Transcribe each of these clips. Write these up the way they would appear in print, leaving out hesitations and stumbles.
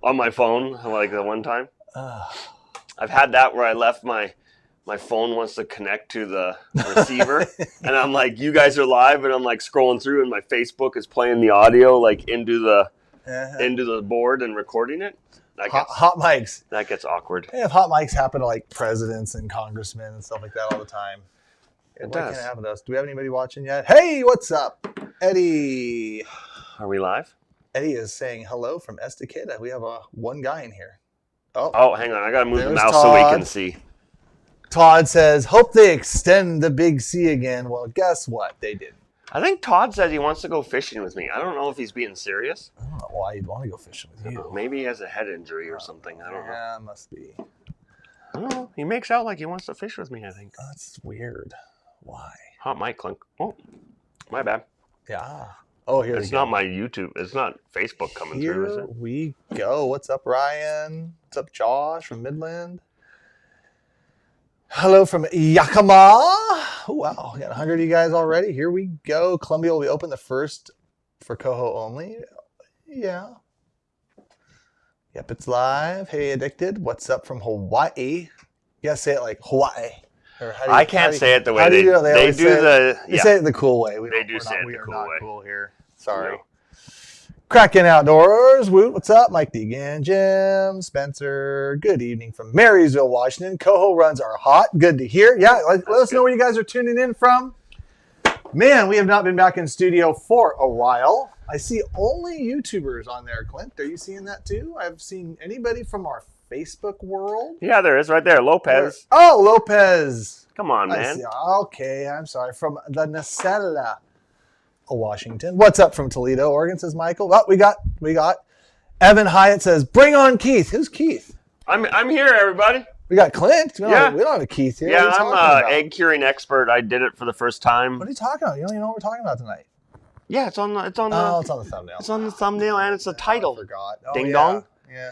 on my phone, like the one time. I've had that where I left my phone wants to connect to the receiver, and I'm like, you guys are live, and I'm like scrolling through, and my Facebook is playing the audio like into the board and recording it. Hot mics. That gets awkward. They have hot mics happen to like presidents and congressmen and stuff like that all the time. It Why does. can't it happen to us? Do we have anybody watching yet? Hey, what's up? Eddie. Are we live? Eddie is saying hello from Estacada. We have one guy in here. Oh, hang on. I got to move the mouse Todd. so we can see. Todd says, hope they extend the Big C again. Well, guess what? They didn't. I think Todd says he wants to go fishing with me. I don't know if he's being serious. I don't know why you'd want to go fishing with you. Maybe he has a head injury or something. I don't know. Yeah, must be. I don't know. He makes out like he wants to fish with me, I think. That's weird. Why? Hot mic clunk. Oh, my bad. Yeah. Oh, here It's not my YouTube. It's not Facebook coming through, is Here it? we go. What's up, Ryan? What's up, Josh from Midland? Hello from Yakima. Oh, wow, we got 100 of you guys already. Here we go. Columbia will be open the first for Coho only. Yeah. Yep, it's live. Hey, Addicted. What's up from Hawaii? You gotta say it like Hawaii. Or I can't say it the way how do they you do it? they do the. They say it the cool way. They do say it the cool way. Cool here. Sorry. No. Cracking Outdoors. Woot, what's up? Mike Deegan, Jim, Spencer. Good evening from Marysville, Washington. Coho runs are hot. Good to hear. Yeah, let us know where you guys are tuning in from. Man, we have not been back in studio for a while. I see only YouTubers on there, Clint. Are you seeing that too? I've seen anybody from our Facebook world. Yeah, there is right there. Lopez. Oh, Lopez. Come on, I man. see. Okay, I'm sorry. From the Nacella, Washington. What's up from Toledo, Oregon, says Michael. Well, we got. Evan Hyatt says, bring on Keith. Who's Keith? I'm here, everybody. We got Clint. We don't, Yeah. we don't have a Keith here. Yeah, What are you I'm talking an about? egg curing expert. I did it for the first time. What are you talking about? You don't even know what we're talking about tonight. Yeah, it's on the Oh, it's on the thumbnail. it's on the thumbnail and it's the I title. forgot. Ding dong. Yeah.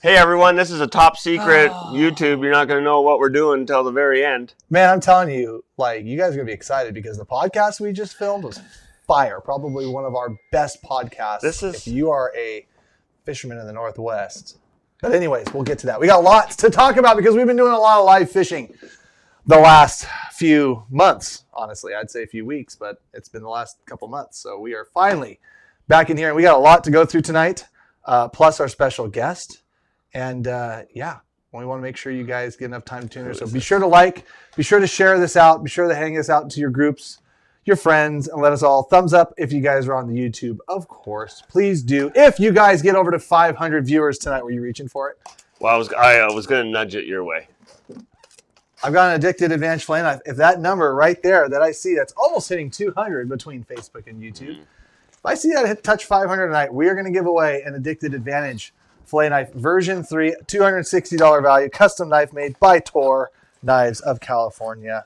Hey everyone, this is a top secret YouTube. You're not going to know what we're doing until the very end. Man, I'm telling you, like, you guys are going to be excited because the podcast we just filmed was fire. Probably one of our best podcasts. If you are a fisherman in the Northwest. But anyways, we'll get to that. We got lots to talk about because we've been doing a lot of live fishing the last few months. Honestly, I'd say a few weeks, but it's been the last couple months. So we are finally back in here, and we got a lot to go through tonight, plus our special guest. And yeah, we want to make sure you guys get enough time to tune in. So be sure to like, be sure to share this out, be sure to hang this out to your groups, your friends, and let us all thumbs up if you guys are on the YouTube. Of course, please do. If you guys get over to 500 viewers tonight, were you reaching for it? Well, I was going to nudge it your way. I've got an addicted advantage flame knife. If that number right there that I see, that's almost hitting 200 between Facebook and YouTube. If I see that touch 500 tonight, we are going to give away an addicted advantage fillet knife version 3, $260 value, custom knife made by Tor Knives of California.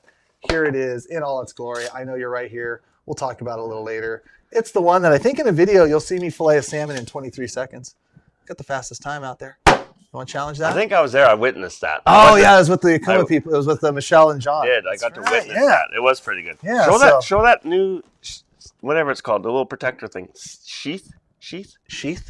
Here it is in all its glory. I know you're right here. We'll talk about it a little later. It's the one that I think in a video you'll see me fillet a salmon in 23 seconds. Got the fastest time out there. You want to challenge that? I think I was there. I witnessed that. Oh yeah, it was with the Akuma people. It was with Michelle and John. I got to witness that. It was pretty good. Yeah. Show that new, whatever it's called, the little protector thing. Sheath.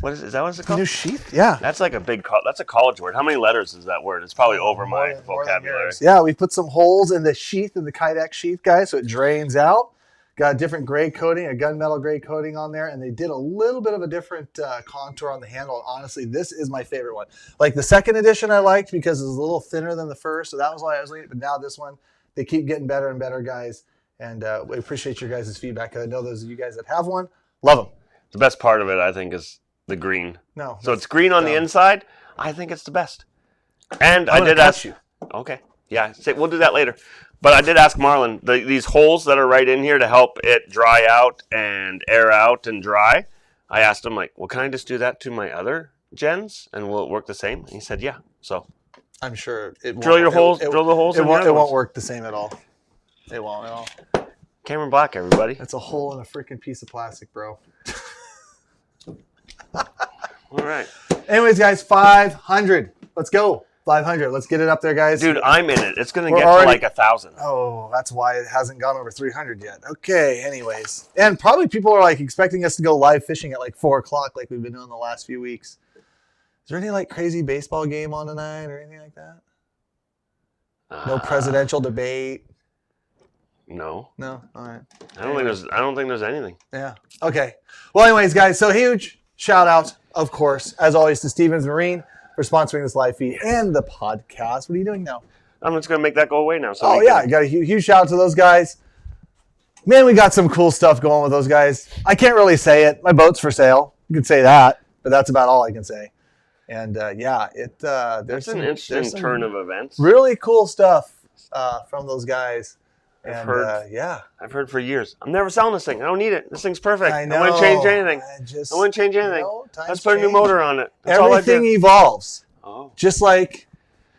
What is that? What is it called? New sheath. Yeah. That's like that's a college word. How many letters is that word? It's probably over my vocabulary. Yeah, we put some holes in the sheath, in the Kydex sheath, guys, so it drains out. Got a different gray coating, a gunmetal gray coating on there, and they did a little bit of a different contour on the handle. Honestly, this is my favorite one. Like the second edition I liked because it was a little thinner than the first, so that was why I was leaning. But now this one, they keep getting better and better, guys. And we appreciate your guys' feedback. I know those of you guys that have one, love them. The best part of it, I think, is the green. No. So it's green on the inside. I think it's the best. And I did ask you. Okay. Yeah, we'll do that later. But I did ask Marlon, these holes that are right in here to help it dry out and air out and dry. I asked him, like, well, can I just do that to my other gens and will it work the same? And he said, yeah. So I'm sure it won't. Drill the holes. It won't work the same at all. It won't at all. Cameron Black, everybody. That's a hole in a freaking piece of plastic, bro. All right. Anyways, guys, 500. Let's go. 500. Let's get it up there, guys. Dude, I'm in it. It's going to get to like 1,000. Oh, that's why it hasn't gone over 300 yet. Okay, anyways. And probably people are like expecting us to go live fishing at like 4 o'clock like we've been doing the last few weeks. Is there any like crazy baseball game on tonight or anything like that? No presidential debate. No. No. All right. I don't think there's anything. Yeah. Okay. Well, anyways, guys. So huge shout out, of course, as always, to Stevens Marine for sponsoring this live feed and the podcast. What are you doing now? I'm just gonna make that go away now. So I got a huge shout out to those guys. Man, we got some cool stuff going with those guys. I can't really say it. My boat's for sale. You could say that, but that's about all I can say. And there's an interesting turn of events. Really cool stuff from those guys. I've heard for years. I'm never selling this thing. I don't need it. This thing's perfect. I know. I wouldn't change anything. I wouldn't change anything. Let's put a new motor on it. That's everything evolves. Oh. Just like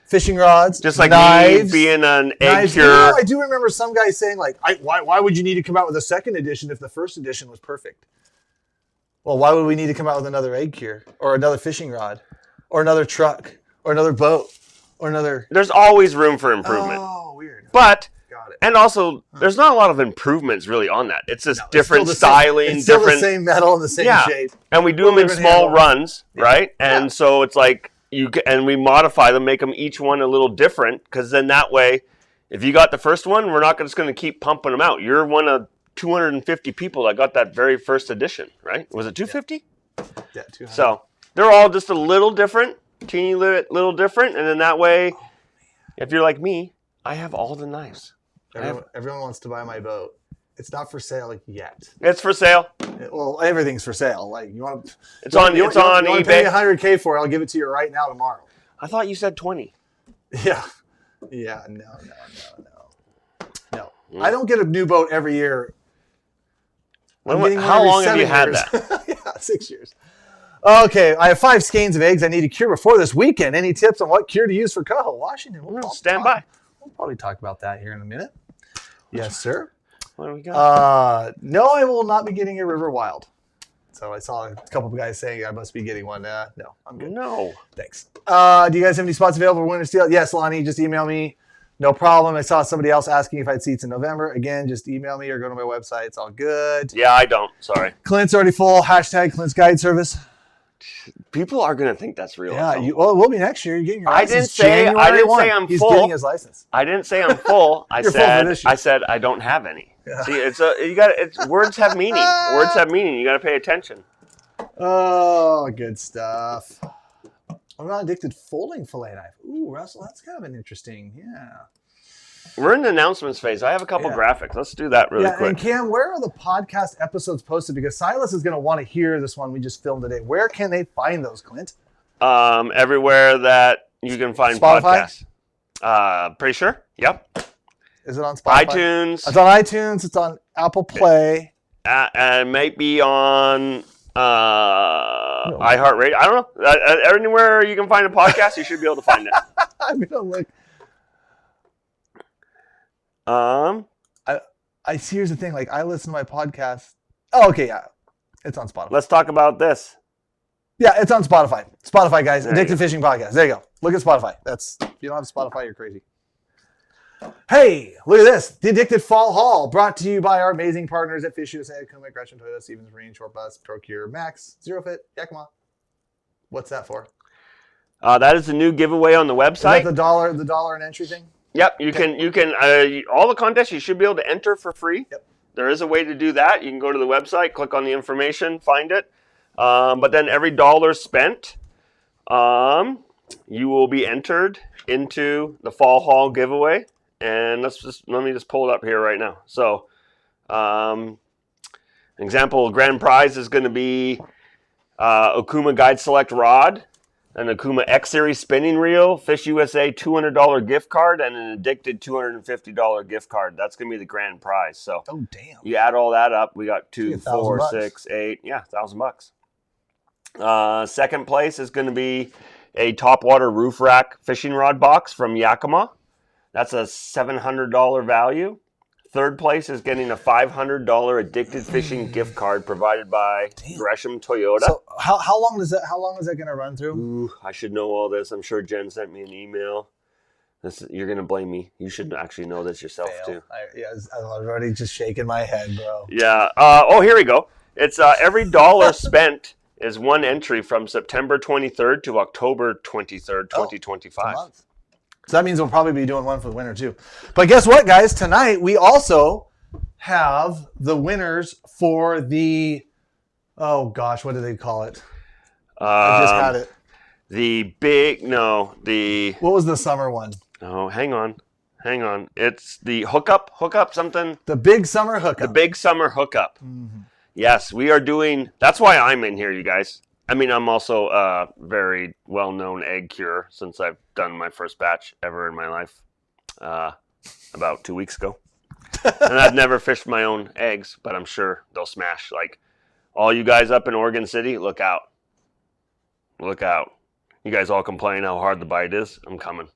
fishing rods, just like knives, me being an egg cure. I do remember some guys saying like, why would you need to come out with a second edition if the first edition was perfect? Well, why would we need to come out with another egg cure or another fishing rod or another truck or another boat or another... There's always room for improvement. Oh, weird. But, and also, there's not a lot of improvements really on that. It's just different styling. It's still the same metal and the same shape. And we do them in small runs, right? And so it's like, and we modify them, make them each one a little different, because then that way, if you got the first one, we're not just going to keep pumping them out. You're one of 250 people that got that very first edition, right? Was it 250? Yeah, 200. So they're all just a little different, teeny little different, and then that way, if you're like me, I have all the knives. Everyone wants to buy my boat. It's not for sale yet. It's for sale. Well, everything's for sale. Like you want, it's on eBay. Pay me $100K for it. I'll give it to you right now tomorrow. I thought you said 20. Yeah. No. I don't get a new boat every year. How long have you had that? Yeah, 6 years. Okay, I have 5 skeins of eggs I need to cure before this weekend. Any tips on what cure to use for Coho, Washington? Stand by. We'll probably talk about that here in a minute. Yes, sir. What do we got? No, I will not be getting a River Wild. So I saw a couple of guys saying I must be getting one. No, I'm good. No. Thanks. Do you guys have any spots available for winter steel? Yes, Lonnie, just email me. No problem. I saw somebody else asking if I had seats in November. Again, just email me or go to my website. It's all good. Yeah, I don't. Sorry. Clint's already full. # Clint's Guide Service. People are going to think that's real. Yeah, it will be next year. You're getting your license. I didn't say I'm full. He's getting his license. I didn't say I'm full. I said I don't have any. Yeah. See, words have meaning. Words have meaning. You got to pay attention. Oh, good stuff. I'm not addicted folding fillet knife. Ooh, Russell, that's kind of an interesting, We're in the announcements phase. I have a couple graphics. Let's do that really quick. And Cam, where are the podcast episodes posted? Because Silas is going to want to hear this one we just filmed today. Where can they find those, Clint? Everywhere that you can find Spotify? Podcasts. Pretty sure. Yep. Is it on Spotify? iTunes. It's on iTunes. It's on Apple Play. It might be on iHeartRadio. I don't know. Anywhere you can find a podcast, you should be able to find it. I'm going to look. Here's the thing. Like, I listen to my podcast. Oh, okay, yeah. It's on Spotify. Let's talk about this. Yeah, it's on Spotify. Spotify, guys. Addicted Fishing Podcast. There you go. Look at Spotify. If you don't have Spotify, you're crazy. Hey, look at this. The Addicted Fall Haul, brought to you by our amazing partners at Fish USA, Kuma, Gresham, Toyota, Stevens Marine, Short Bus, Procure, Max, Zero Fit, Yakima. What's that for? That is the new giveaway on the website. Is that the dollar and entry thing? Yep, you can all the contests you should be able to enter for free. Yep. There is a way to do that. You can go to the website, click on the information, find it. But then every dollar spent, you will be entered into the Fall Haul giveaway. And let me just pull it up here right now. So, an example, grand prize is going to be Okuma Guide Select Rod, an Okuma X Series spinning reel, Fish USA $200 gift card, and an Addicted $250 gift card. That's going to be the grand prize. So, oh damn! You add all that up, we got 2, 4, 6, 8, $1,000. Second place is going to be a topwater roof rack fishing rod box from Yakima. That's a $700 value. Third place is getting a $500 Addicted Fishing gift card provided by Gresham Toyota. So how long is that going to run through? Ooh, I should know all this. I'm sure Jen sent me an email. You're going to blame me. You should actually know this yourself too. I'm already just shaking my head, bro. Yeah. Here we go. It's every dollar spent is one entry from September 23rd to October 23rd, 2025. A month. So that means we'll probably be doing one for the winner too. But guess what, guys? Tonight we also have the winners for the, oh gosh, what do they call it? I just had it. What was the summer one? Oh, hang on. It's the hookup something. The big summer hookup. The big summer hookup. Mm-hmm. Yes, we are doing, that's why I'm in here, you guys. I mean, I'm also a very well-known egg curer since I've done my first batch ever in my life about 2 weeks ago. And I've never fished my own eggs, but I'm sure they'll smash. Like, all you guys up in Oregon City, look out. Look out. You guys all complain how hard the bite is. I'm coming.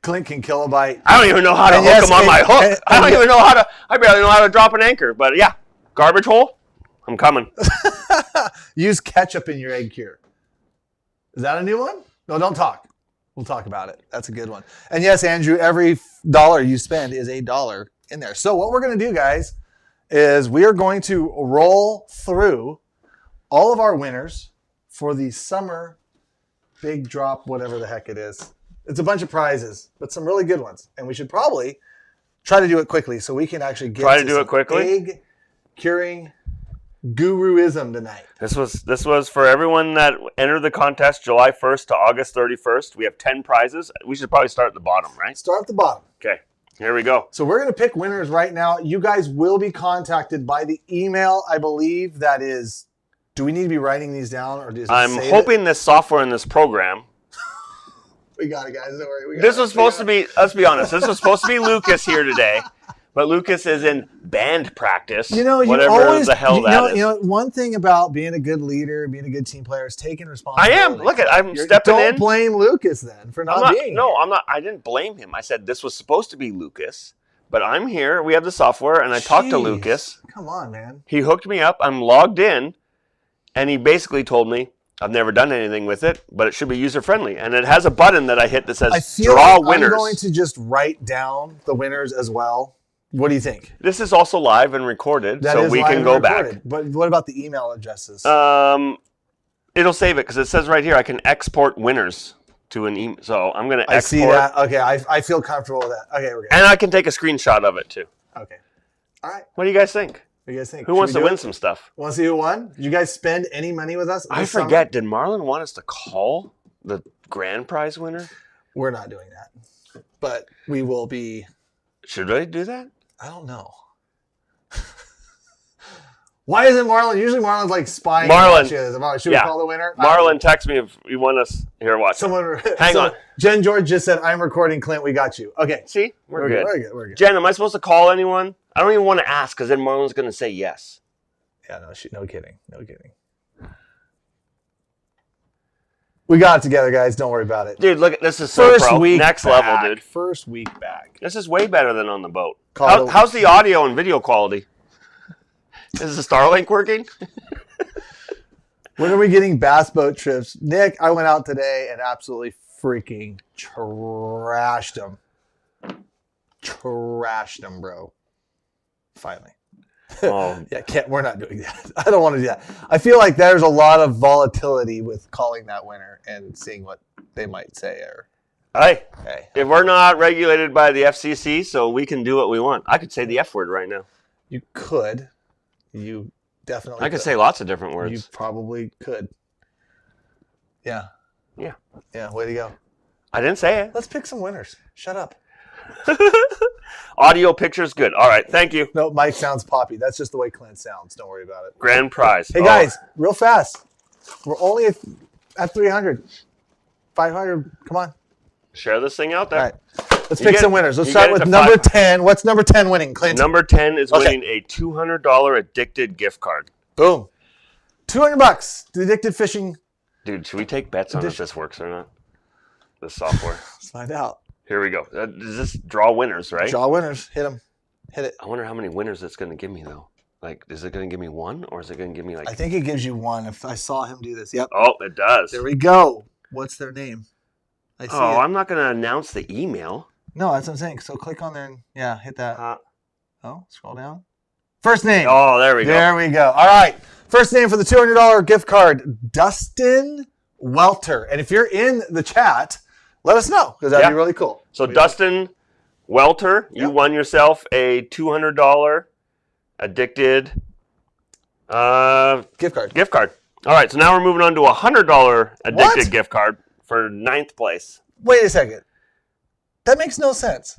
Clint can kill a bite. I don't even know how to hook them on my hook. I barely know how to drop an anchor. But yeah, garbage hole, I'm coming. Use ketchup in your egg cure. Is that a new one? No, don't talk. We'll talk about it. That's a good one. And yes, Andrew, every dollar you spend is $1 in there. So what we're going to do, guys, is we are going to roll through all of our winners for the summer big drop, whatever the heck it is. It's a bunch of prizes, but some really good ones. And we should probably try to do it quickly so we can actually get egg curing guruism tonight. This was for everyone that entered the contest July 1st to August 31st. We have 10 prizes. We should probably start at the bottom, right? Start at the bottom. Okay, here we go. So we're going to pick winners right now. You guys will be contacted by the email, I believe, that is... Do we need to be writing these down? Or does it I'm hoping this software in this program... We got it, guys. Don't worry. This was supposed to be, let's be honest, this was supposed to be Lucas here today. But Lucas is in band practice, whatever the hell that is. One thing about being a good leader, being a good team player is taking responsibility. I am. Look I'm stepping in. Don't blame Lucas then for not being here. I'm not. I didn't blame him. I said this was supposed to be Lucas, but I'm here. We have the software, and I talked to Lucas. Come on, man. He hooked me up. I'm logged in, and he basically told me, I've never done anything with it, but it should be user-friendly. And it has a button that I hit that says draw winners. I'm going to just write down the winners as well. What do you think? This is also live and recorded, so we can go back. But what about the email addresses? It'll save it because it says right here I can export winners to an email. So I'm going to export. I see that. Okay, I feel comfortable with that. Okay, we're good. And I can take a screenshot of it too. Okay. All right. What do you guys think? What do you guys think? Who wants to win some stuff? Want to see who won? Did you guys spend any money with us? I forget. Did Marlon want us to call the grand prize winner? We're not doing that, but we will be. Should we do that? I don't know. Why isn't Marlon? Usually Marlon's like spying. Marlon. Should we call the winner? Marlon, text me if you want us. Here, watch. Hang on. Jen George just said, I'm recording, Clint. We got you. Okay. See? We're good. We're good. Jen, am I supposed to call anyone? I don't even want to ask because then Marlon's going to say yes. Yeah, no kidding. We got it together, guys. Don't worry about it. Dude, look, this is so pro. Next level, dude. First week back. This is way better than on the boat. How's the audio and video quality? Is the Starlink working? When are we getting bass boat trips? Nick, I went out today and absolutely freaking trashed them. Bro. Finally. Oh. Yeah, we're not doing that. I don't want to do that. I feel like there's a lot of volatility with calling that winner and seeing what they might say. Hey, if we're not regulated by the FCC, so we can do what we want. I could say the F word right now. You could. You definitely I could say lots of different words. You probably could. Yeah. Yeah. Yeah, way to go. I didn't say it. Let's pick some winners. Shut up. Audio, pictures, good. All right, thank you. No, Mike sounds poppy. That's just the way Clint sounds. Don't worry about it. Grand prize. Hey, guys, real fast. We're only at 300. 500. Come on. Share this thing out there. All right. Let's pick some winners. Let's start with number 10. What's number 10 winning, Clint? Number 10 is winning a $200 Addicted gift card. Boom. $200. The Addicted Fishing. Dude, should we take bets on if this works or not? This software. Let's find out. Here we go. Does this draw winners, right? Draw winners. Hit them. Hit it. I wonder how many winners it's going to give me, though. Like, is it going to give me one, or is it going to give me, like... I think it gives you one. If I saw him do this. Yep. Oh, it does. There we go. What's their name? I see it. I'm not going to announce the email. No, that's what I'm saying. So click on there and, hit that. Scroll down. First name. Oh, there we go. There we go. All right. First name for the $200 gift card, Dustin Welter. And if you're in the chat, let us know because that'd be really cool. So Dustin Welter, you won yourself a $200 addicted gift card. All right, so now we're moving on to a $100 addicted gift card for 9th place. Wait a second. That makes no sense.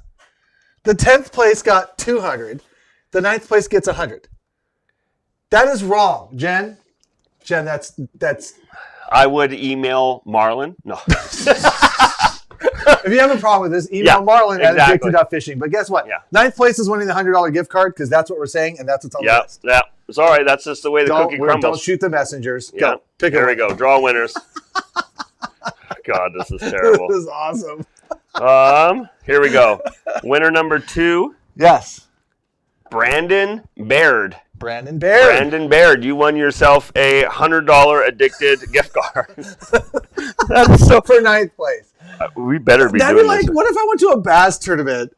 The 10th place got 200. The 9th place gets 100. That is wrong, Jen. Jen, that's. I would email Marlon. No. If you have a problem with this, email Marlon at addicted.fishing. But guess what? 9th place is winning the $100 gift card because that's what we're saying, and that's what's on the list. Yeah. Sorry, that's just the way the cookie crumbles. Don't shoot the messengers. Go. Pick Here we go. Draw winners. God, this is terrible. This is awesome. Here we go. Winner number 2. Yes. Brandon Baird. Brandon Baird, you won yourself a $100 addicted gift card. That's so for 9th place. We better be That'd doing be like, this. what if I went to a bass tournament?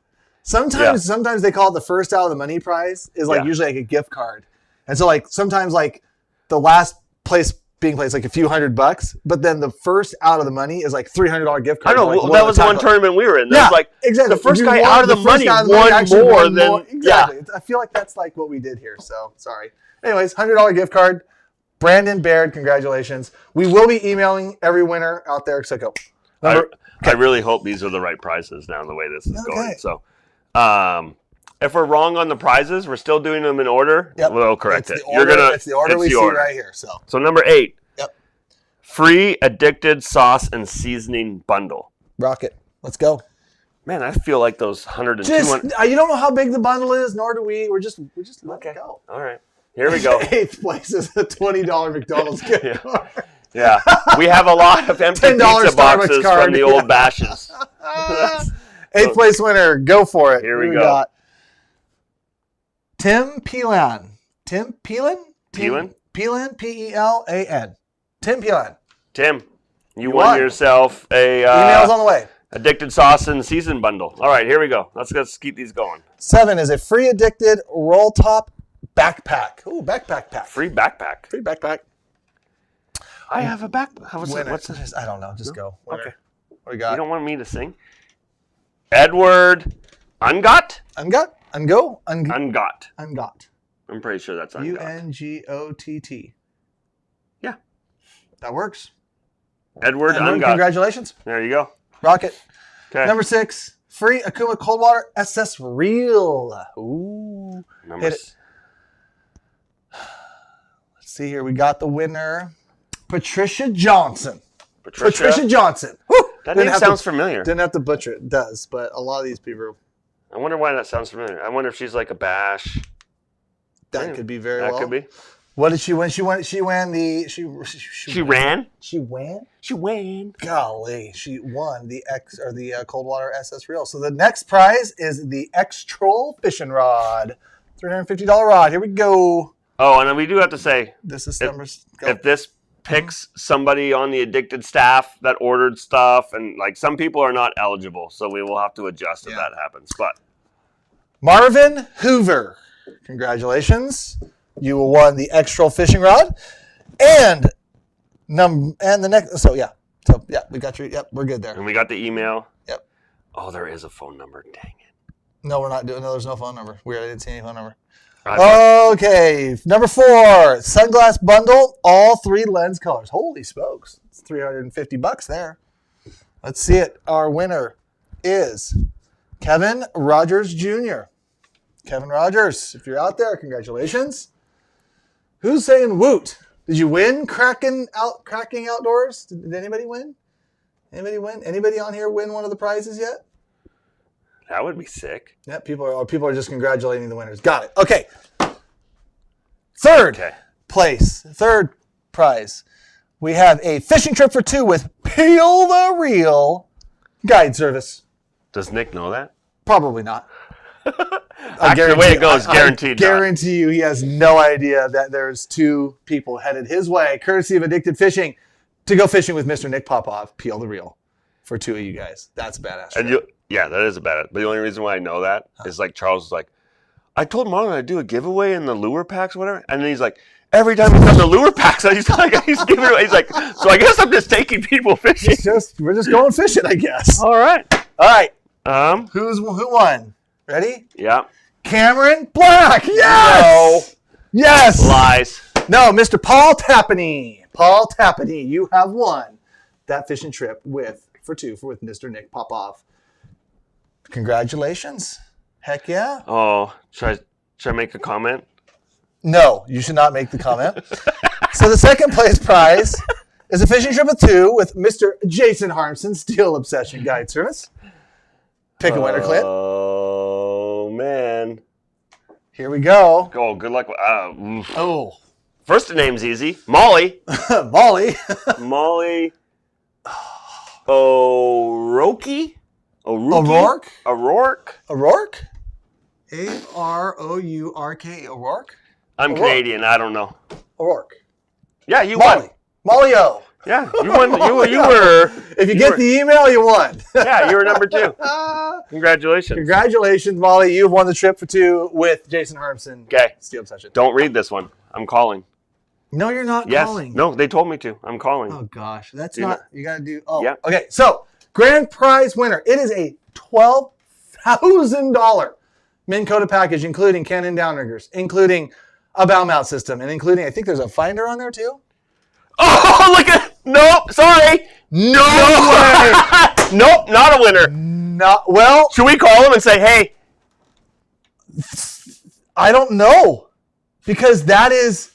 Sometimes they call it the first out of the money prize is like usually like a gift card. And so like sometimes like the last place being placed like a few $100, but then the first out of the money is like $300 gift card. I know, like that was one tournament we were in. Yeah, was like exactly. The first guy out of the money won more than exactly. I feel like that's like what we did here. So sorry. Anyways, $100 gift card. Brandon Baird, congratulations. We will be emailing every winner out there. So go. I really hope these are the right prizes now, the way this is going. So, if we're wrong on the prizes, we're still doing them in order. Yep. We'll correct it. It's the order we see right here. So number 8. Yep. Free addicted sauce and seasoning bundle. Rock it. Let's go. Man, I feel like those 100 and 200. You don't know how big the bundle is, nor do we. We're just let it go. All right. Here we go. 8th place is a $20 McDonald's gift card. Yeah. We have a lot of empty pizza boxes from the old bashes. 8th place winner. Go for it. Here we go. Tim Pelan. Tim Pelan? Pelan? Pelan, P-E-L-A-N. Tim Pelan. Tim, you won yourself a email's on the way. Addicted sauce and season bundle. All right, here we go. Let's keep these going. 7 is a free addicted roll top backpack. Ooh, backpack pack. Free backpack. Free backpack. I have a backpack. What's it? I don't know. Just go. Winner. Okay. What do we got? You don't want me to sing? Edward Ungot? Ungot? Ungo? Ungot. Ungot. I'm pretty sure that's Ungot. U-N-G-O-T-T. Yeah. That works. Edward Ungot. Congratulations. There you go. Rock it. Okay. Number 6, free Akuma Cold Water SS Reel. Ooh. Hit it. Let's see here. We got the winner, Patricia Johnson. Patricia Johnson. Woo! That name sounds familiar. Didn't have to butcher it. It does, but a lot of these people. I wonder why that sounds familiar. I wonder if she's like a bash. That could be very well. That could be. What did she win? She ran. She ran? She won? She won. Golly, she won the Cold Water SS Reel. So the next prize is the X-Troll fishing rod. $350 rod. Here we go. Oh, and we do have to say, this is if this picks somebody on the addicted staff that ordered stuff, and like some people are not eligible, so we will have to adjust if that happens. But Marvin Hoover, congratulations. You won the X-Troll fishing rod. And the next, so we got you. Yep, we're good there. And we got the email. Yep. Oh, there is a phone number. Dang it. No, we're not doing. No, there's no phone number. I didn't see any phone number. Okay, number 4, sunglass bundle, all 3 lens colors. Holy smokes, it's $350 there. Let's see it. Our winner is Kevin Rogers Jr. Kevin Rogers, if you're out there, congratulations. Who's saying woot? Did you win Cracking Outdoors? Did anybody win? Anybody win? Anybody on here win one of the prizes yet? That would be sick. Yeah, people are just congratulating the winners. Got it. Okay. Third prize. We have a fishing trip for 2 with Peel the Reel guide service. Does Nick know that? Probably not. Actually, the way it goes, guaranteed. I guarantee you he has no idea that there's 2 people headed his way, courtesy of Addicted Fishing, to go fishing with Mr. Nick Popov, Peel the Reel, for 2 of you guys. That's a badass. And that is a badass. But the only reason why I know that is like Charles was like, I told Marlon I'd do a giveaway in the lure packs or whatever. And then he's like, every time he's done the lure packs, he's giving it away. He's like, so I guess I'm just taking people fishing. We're just going fishing, I guess. All right. Who won? Ready? Yeah. Cameron Black. Yes. No. Yes. Lies. No, Mr. Paul Tappaney. Paul Tappaney, you have won that fishing trip with Mr. Nick Popoff. Congratulations. Heck yeah. Oh, should I make a comment? No, you should not make the comment. So the second place prize is a fishing trip of 2 with Mr. Jason Harmson, Steel Obsession Guide Service. Pick a winner, Clint. Oh, man. Here we go. Oh, good luck. First name's easy. Molly. Molly. Molly. O'Rourke? O'Rourke? O'Rourke? O'Rourke? A-R-O-U-R-K. O'Rourke? I'm O'Rourke. Canadian. I don't know. O'Rourke. Yeah, you Molly. won. Molly-O. Yeah, you won. You were. If you get the email, you won. Yeah, you were number 2. Congratulations. Congratulations, Molly. You've won the trip for 2 with Jason Harmson. Okay. Steel Obsession. Don't read this one. I'm calling. No, you're not calling. No, they told me to. I'm calling. Oh, gosh. That's You not. You got to do. Oh, yeah. Okay. So, grand prize winner. It is a $12,000 Minn Kota package, including Canon downriggers, including a bow mount system, and including, I think there's a finder on there too. Oh, look at. Nope. Sorry. No way. Nope. Not a winner. Not well. Should we call him and say, hey? I don't know, because that is.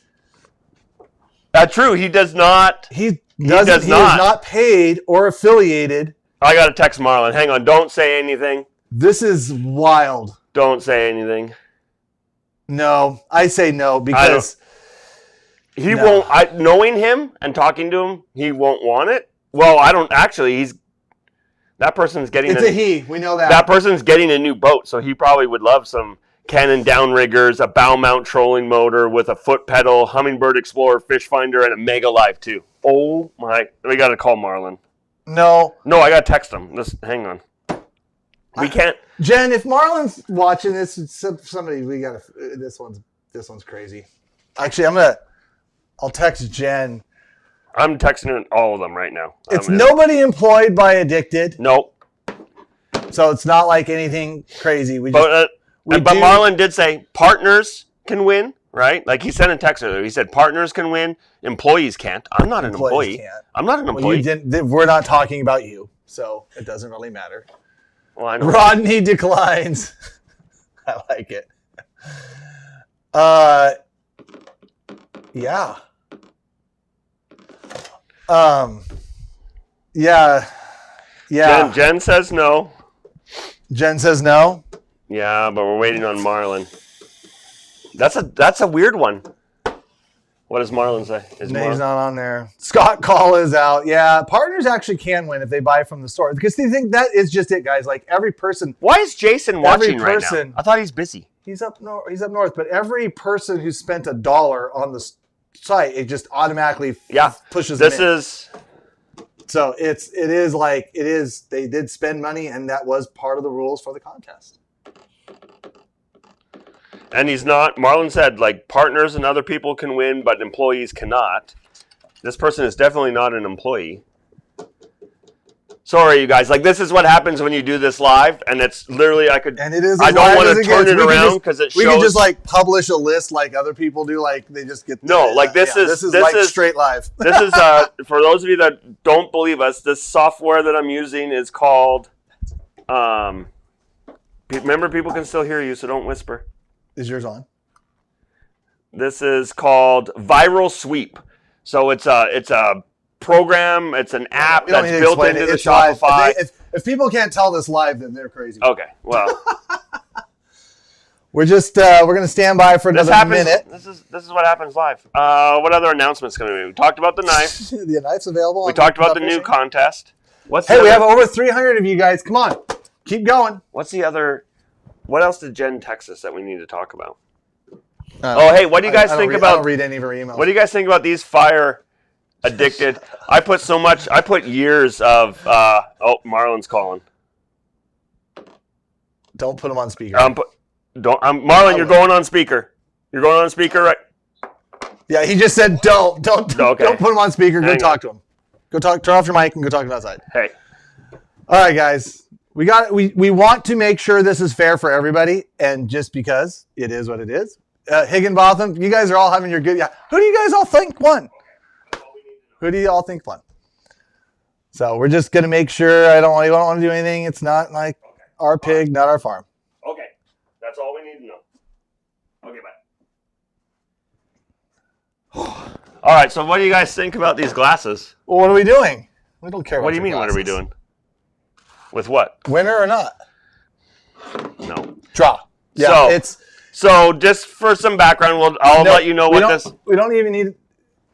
True. He does not. He is not paid or affiliated. I got to text Marlon. Hang on. Don't say anything. This is wild. Don't say anything. No, I say no because he won't. Knowing him and talking to him, he won't want it. Well, I don't actually. That person's getting. It's a he. We know that. That person's getting a new boat, so he probably would love some Canon downriggers, a bow mount trolling motor with a foot pedal, Humminbird Explorer fish finder, and a Mega Live too. Oh my! We got to call Marlon. No, I got to text him. Hang on. We can't. Jen, if Marlon's watching this, somebody we got to. This one's crazy. Actually, I'll text Jen. I'm texting all of them right now. It's nobody employed by Addicted. Nope. So it's not like anything crazy. But Marlon did say partners can win, right? Like he sent a text earlier. He said partners can win, employees can't. I'm not an employee. Can't. I'm not an employee. We're not talking about you, so it doesn't really matter. Well, I know. Rodney declines. I like it. Yeah. Yeah. Jen says no. Jen says no. Yeah, but we're waiting on Marlon. That's a weird one. What does Marlon say? He's not on there. Scott Call is out. Yeah, partners actually can win if they buy from the store, because they think that is just it, guys. Like every person. Why is Jason watching right now? I thought he's busy. He's up north, but every person who spent $1 on the site, it just automatically pushes them in. So it is. They did spend money, and that was part of the rules for the contest. And he's not. Marlon said like partners and other people can win, but employees cannot. This person is definitely not an employee. Sorry, you guys. Like this is what happens when you do this live, and it's literally I don't want to turn it around because it shows. We can just like publish a list like other people do. Like they just get this is straight live. This is for those of you that don't believe us. This software that I'm using is called. Remember, people can still hear you, so don't whisper. Is yours on? This is called Viral Sweep. So it's a program. It's an app that's built into the Shopify. If people can't tell this live, then they're crazy. Okay, well, we're going to stand by for another minute. This is what happens live. What other announcements going to be? We talked about the knife. The knife's available. We talked about the new contest. We have over 300 of you guys. Come on, keep going. What's the other? What else did Jen text us that we need to talk about? Hey, what do you guys think about? I don't read any of her emails. What do you guys think about these fire addicted? I put years of. Marlon's calling. Don't put him on speaker. Marlon, you're going on speaker. You're going on speaker, right? Yeah, he just said don't put him on speaker. Go talk to him. Turn off your mic and go talk to him outside. Hey. All right, guys. We want to make sure this is fair for everybody, and just because it is what it is. Higginbotham, you guys are all having your good. Yeah. Who do you guys all think won? Who do you all think won? So we're just gonna make sure. I don't want to do anything. It's not like our pig, not our farm. Okay, that's all we need to know. Okay, bye. All right. So what do you guys think about these glasses? Well, what are we doing? We don't care. What do you mean? Glasses. What are we doing? With what? Winner or not? No. Draw. Yeah. So just for some background, I'll let you know what this. We don't even need.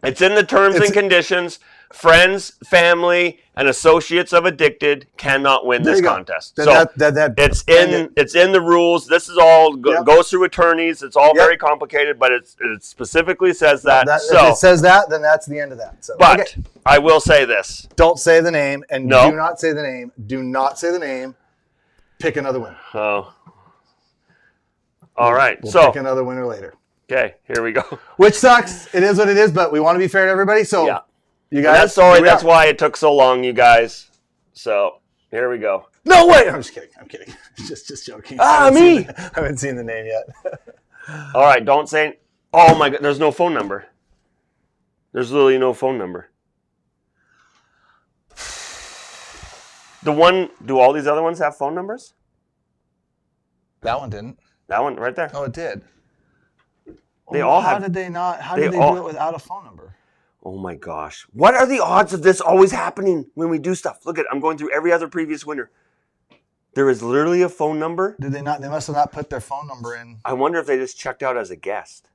It's in the terms and conditions. Friends, family, and associates of addicted cannot win this contest. It's in the rules. This is all goes through attorneys. It's all very complicated, but it specifically says that. If it says that, then that's the end of that. So, but I will say this: don't say the name, and do not say the name. Do not say the name. Pick another winner. Oh. All right. We'll pick another winner later. Okay, here we go. Which sucks. It is what it is, but we want to be fair to everybody. So, you guys. That's why it took so long, you guys. So, here we go. No way! I'm just kidding. Just joking. Me! I haven't seen the name yet. All right, don't say. Oh my God, there's no phone number. There's literally no phone number. Do all these other ones have phone numbers? That one didn't. That one right there. Oh, it did. They all have. How did they not? How did they do it without a phone number? Oh my gosh. What are the odds of this always happening when we do stuff? Look I'm going through every other previous winner. There is literally a phone number. Did they not? They must have not put their phone number in. I wonder if they just checked out as a guest.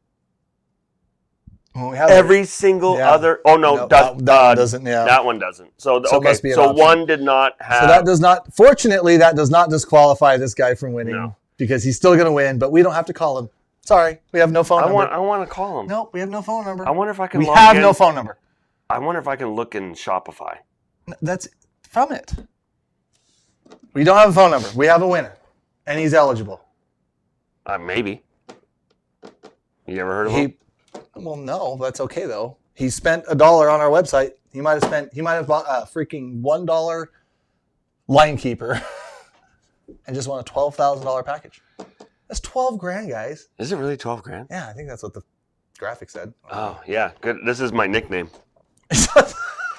Well, we have every single other. Oh no, that one doesn't. Yeah, that one doesn't. So it must be an option. One did not have. So that does not. Fortunately, that does not disqualify this guy from winning because he's still going to win. But we don't have to call him. Sorry, we have no phone number. I want to call him. Nope, we have no phone number. I wonder if I can. We have no phone number. I wonder if I can look in Shopify. That's from it. We don't have a phone number. We have a winner, and he's eligible. Maybe. You ever heard of him? Well, no, that's okay though. He spent $1 on our website. He might have bought a freaking $1 line keeper, and just won a $12,000 package. That's $12,000, guys. Is it really $12,000? Yeah, I think that's what the graphic said. Oh yeah, good. This is my nickname.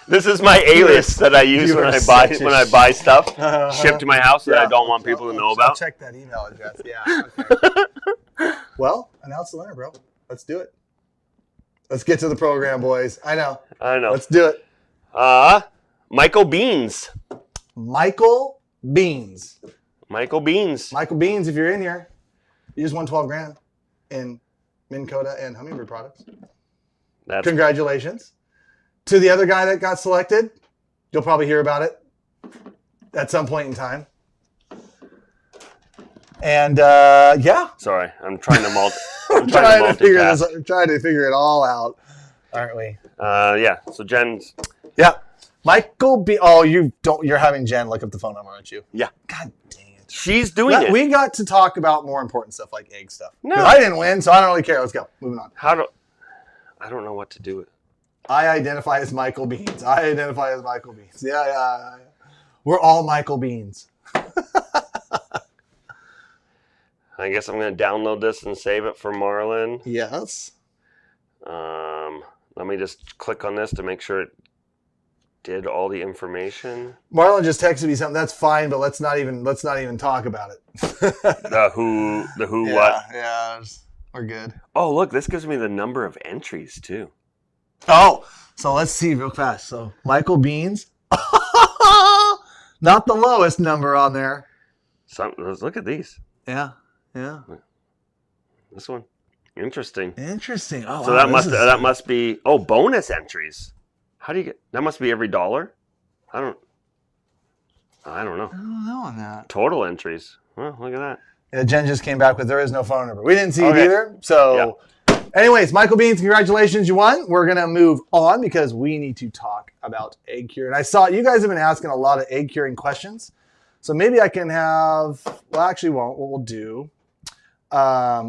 This is my alias that I use when I buy stuff shipped to my house that I don't want people to know about. I'll check that email address. Yeah. Okay. Well, announce the winner, bro. Let's do it. Let's get to the program, boys. I know. Let's do it. Michael Beans. Michael Beans. Michael Beans, if you're in here, you just won $12,000 in Minn Kota and Hummingbird products. Congratulations. To the other guy that got selected, you'll probably hear about it at some point in time. And Sorry, I'm trying to I'm trying to figure it all out, aren't we? So Jen's. Yeah. Michael B. Oh, you're having Jen look up the phone number, aren't you? Yeah. God dang it. She's doing it. We got to talk about more important stuff like egg stuff. No. I didn't win, so I don't really care. Let's go. Moving on. I don't know what to do with it. I identify as Michael Beans. Yeah. We're all Michael Beans. I guess I'm going to download this and save it for Marlon. Yes. Let me just click on this to make sure it did all the information. Marlon just texted me something. That's fine, but let's not even talk about it. The who, what? Yeah, we're good. Oh, look, this gives me the number of entries too. Oh, so let's see real fast. So Michael Beans, not the lowest number on there. Let's look at these. Yeah. This one, interesting. Oh, so that must be bonus entries. How do you get? That must be every dollar. I don't know. I don't know on that. Total entries. Well, look at that. Yeah, Jen just came back with there is no phone number. We didn't see it either. So, anyways, Michael Beans, congratulations, you won. We're gonna move on because we need to talk about egg cure. And I saw you guys have been asking a lot of egg curing questions. So maybe I can have. Well, actually, won't. What we'll do.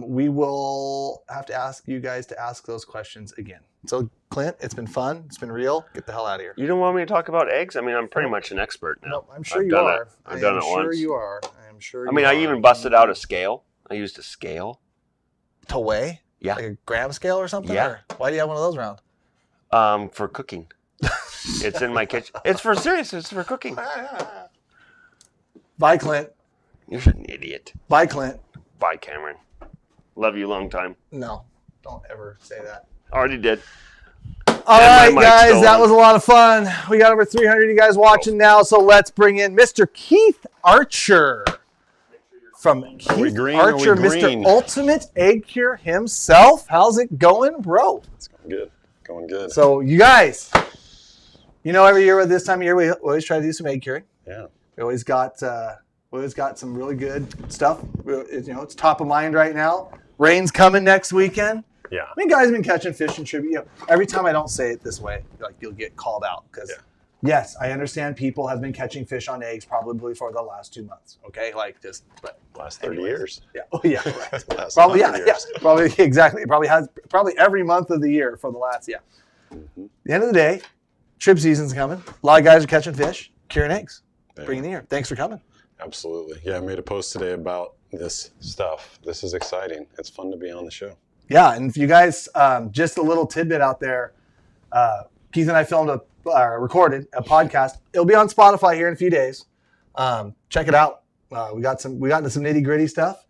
we will have to ask you guys to ask those questions again. So, Clint, it's been fun. It's been real. Get the hell out of here. You don't want me to talk about eggs? I mean, I'm pretty much an expert now. No, I'm sure you are. I've done it once. I'm sure you are. I am sure. I mean, I even busted out a scale. I used a scale to weigh. Yeah, like a gram scale or something. Yeah. Or why do you have one of those around? For cooking. It's in my kitchen. It's for cooking. Bye, Clint. You're an idiot. Bye, Clint. Bye, Cameron. Love you long time. No, don't ever say that. Already did. All right, guys, that was a lot of fun. We got over 300 of you guys watching now, so let's bring in Mr. Keith Archer. From Keith Archer, Mr. Ultimate Egg Cure himself. How's it going, bro? It's going good. Going good. So, you guys, every year at this time of year, we always try to do some egg curing. Yeah. We always got some really good stuff. It's top of mind right now. Rain's coming next weekend. Yeah. I mean, guys have been catching fish and tribute. Every time I don't say it this way, you'll get called out because. Yeah. Yes, I understand people have been catching fish on eggs probably for the last 2 months. Okay, last 30 years. Yeah. Oh yeah. Right. Probably. Yeah. Probably exactly. It probably every month of the year for the last. Yeah. Mm-hmm. At the end of the day, trib season's coming. A lot of guys are catching fish, curing eggs, bringing the here. Thanks for coming. Absolutely. Yeah, I made a post today about this stuff. This is exciting. It's fun to be on the show. Yeah, and if you guys, just a little tidbit out there, Keith and I recorded a podcast. It'll be on Spotify here in a few days. Check it out. We got into some nitty gritty stuff,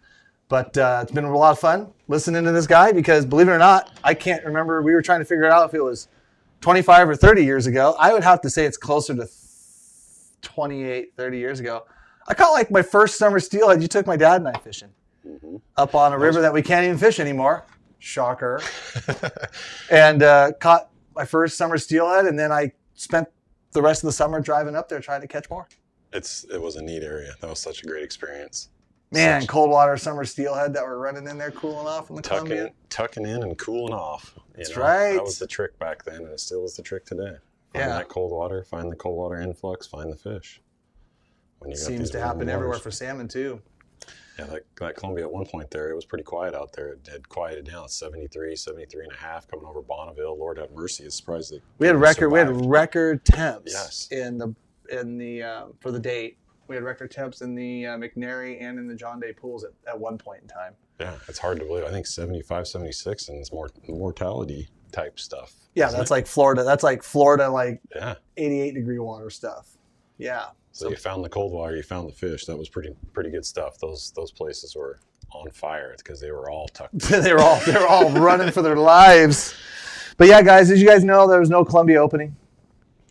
but it's been a lot of fun listening to this guy because believe it or not, I can't remember. We were trying to figure it out if it was 25 or 30 years ago. I would have to say it's closer to 28, 30 years ago. I caught my first summer steelhead. You took my dad and I fishing up on a river that we can't even fish anymore. Shocker. And caught my first summer steelhead, and then I spent the rest of the summer driving up there trying to catch more. It was a neat area. That was such a great experience. Man, cold water summer steelhead that were running in there cooling off in the Columbia. Tucking in and cooling off. That's right. That was the trick back then, and it still is the trick today. Find that cold water, find the cold water influx, find the fish. It seems to happen everywhere for salmon too. Yeah, like Columbia at one point there, it was pretty quiet out there. It had quieted down. 73 and a half coming over Bonneville. Lord have mercy. It's surprised we had record temps. Yes. in the for the date. We had record temps in the McNary and in the John Day pools at one point in time. Yeah, it's hard to believe. I think 75, 76, and it's more mortality type stuff. Yeah, that's like Florida. That's like Florida, 88 degree water stuff. Yeah. So you found the cold water, you found the fish. That was pretty good stuff. Those places were on fire because they were all tucked. They're all running for their lives. But yeah, guys, as you guys know, there was no Columbia opening.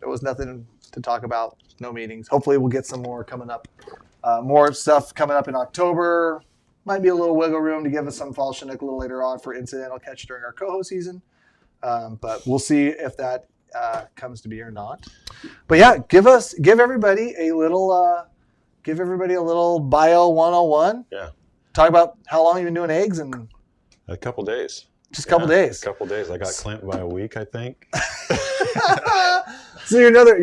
There was nothing to talk about. No meetings. Hopefully, we'll get some more coming up. More stuff coming up in October. Might be a little wiggle room to give us some fall Chinook a little later on for incidental catch during our coho season. But we'll see if that comes to be or not. But yeah, give everybody a little bio 101. Yeah. Talk about how long you've been doing eggs and a couple days. Just a couple days. A couple days. I got clamped by a week, I think. So you're another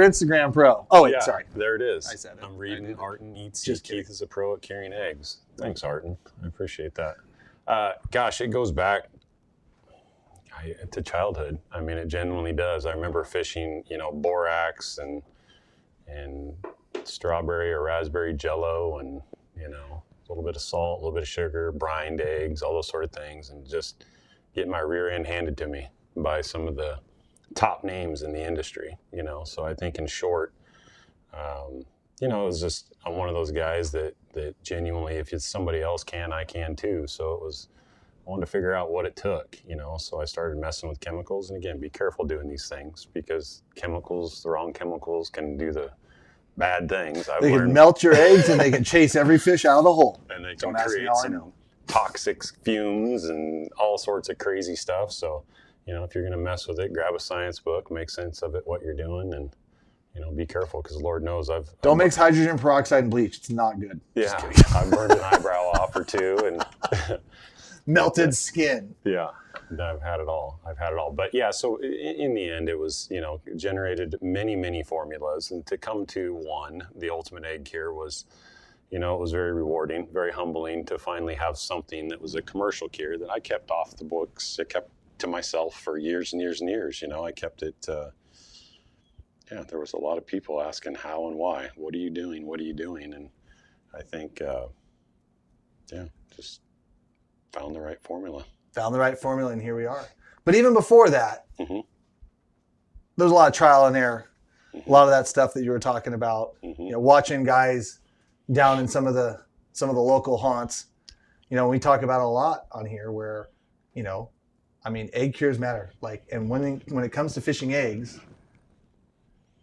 Instagram pro. Oh wait, sorry. There it is. I said it. I'm reading Arton Eats. Just Keith is a pro at carrying eggs. Thanks, Arton. I appreciate that. Gosh, it goes back to childhood. I mean, it genuinely does. I remember fishing, borax and strawberry or raspberry jello and, a little bit of salt, a little bit of sugar, brined eggs, all those sort of things, and just getting my rear end handed to me by some of the top names in the industry, So I think in short, it was just, I'm one of those guys that genuinely, if it's somebody else can, I can too. So I wanted to figure out what it took, So I started messing with chemicals. And again, be careful doing these things because the wrong chemicals can do the bad things. They can melt your eggs and they can chase every fish out of the hole. And they can create some toxic fumes and all sorts of crazy stuff. So, if you're going to mess with it, grab a science book, make sense of it, what you're doing, and, be careful because Lord knows Don't mix hydrogen peroxide and bleach. It's not good. Yeah, I've burned an eyebrow off or two and melted skin. Yeah, I've had it all. But yeah, so in the end, it was, generated many, many formulas. And to come to one, the ultimate egg cure was, You know, it was very rewarding, very humbling to finally have something that was a commercial cure that I kept off the books. I kept to myself for years and years and years. You know, I kept it. There was a lot of people asking how and why. What are you doing? What are you doing? And I think, just found the right formula. Found the right formula, and here we are. But even before that, there's a lot of trial and error. A lot of that stuff that you were talking about. You know, watching guys down in some of the local haunts. You know, we talk about a lot on here where, you know, I mean, egg cures matter. Like, and when it comes to fishing eggs,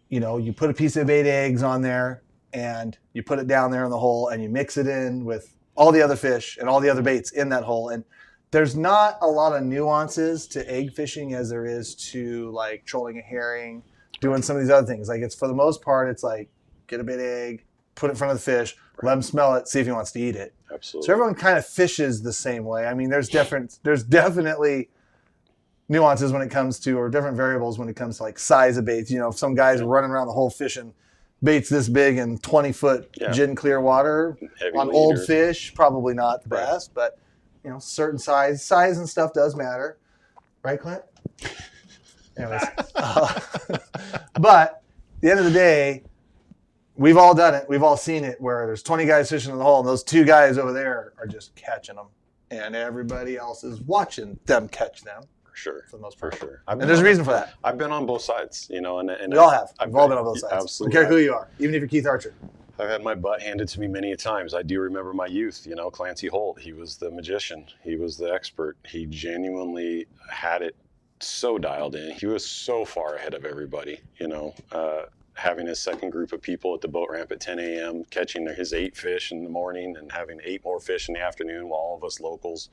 you know, you put a piece of 8 eggs on there and you put it down there in the hole and you mix it in with all the other fish and all the other baits in that hole. And there's not a lot of nuances to egg fishing as there is to like trolling a herring, doing some of these other things. Like, it's for the most part, it's like get a bait egg, put it in front of the fish, let him smell it, see if he wants to eat it. Absolutely. So everyone kind of fishes the same way. I mean, there's definitely nuances when it comes to, or different variables when it comes to like size of baits. You know, if some guys are running around the hole fishing baits this big in 20-foot gin clear water on old fish, probably not the best, but you know, certain size and stuff does matter. Right, Clint? Anyways. But at the end of the day, we've all done it. We've all seen it where there's 20 guys fishing in the hole and those 2 guys over there are just catching them. And everybody else is watching them catch them. For sure. For the most part. For sure. And there's a reason for that. I've been on both sides, you know. And we all have. We've all been on both sides. Absolutely. I don't care who you are, even if you're Keith Archer. I've had my butt handed to me many a times. I do remember my youth, you know, Clancy Holt. He was the magician. He was the expert. He genuinely had it so dialed in. He was so far ahead of everybody, you know. Having his second group of people at the boat ramp at 10 a.m., catching his 8 fish in the morning and having 8 more fish in the afternoon while all of us locals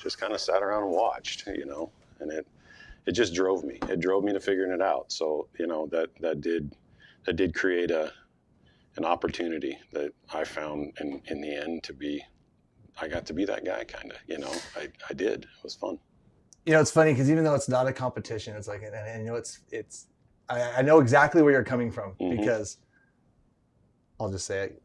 just kind of sat around and watched, you know. And it just drove me. It drove me to figuring it out. So, you know, that did create an opportunity that I found in the end to be, I got to be that guy kind of, you know. I did. It was fun. You know, it's funny because even though it's not a competition, it's like, and you know, I know exactly where you're coming from because I'll just say it,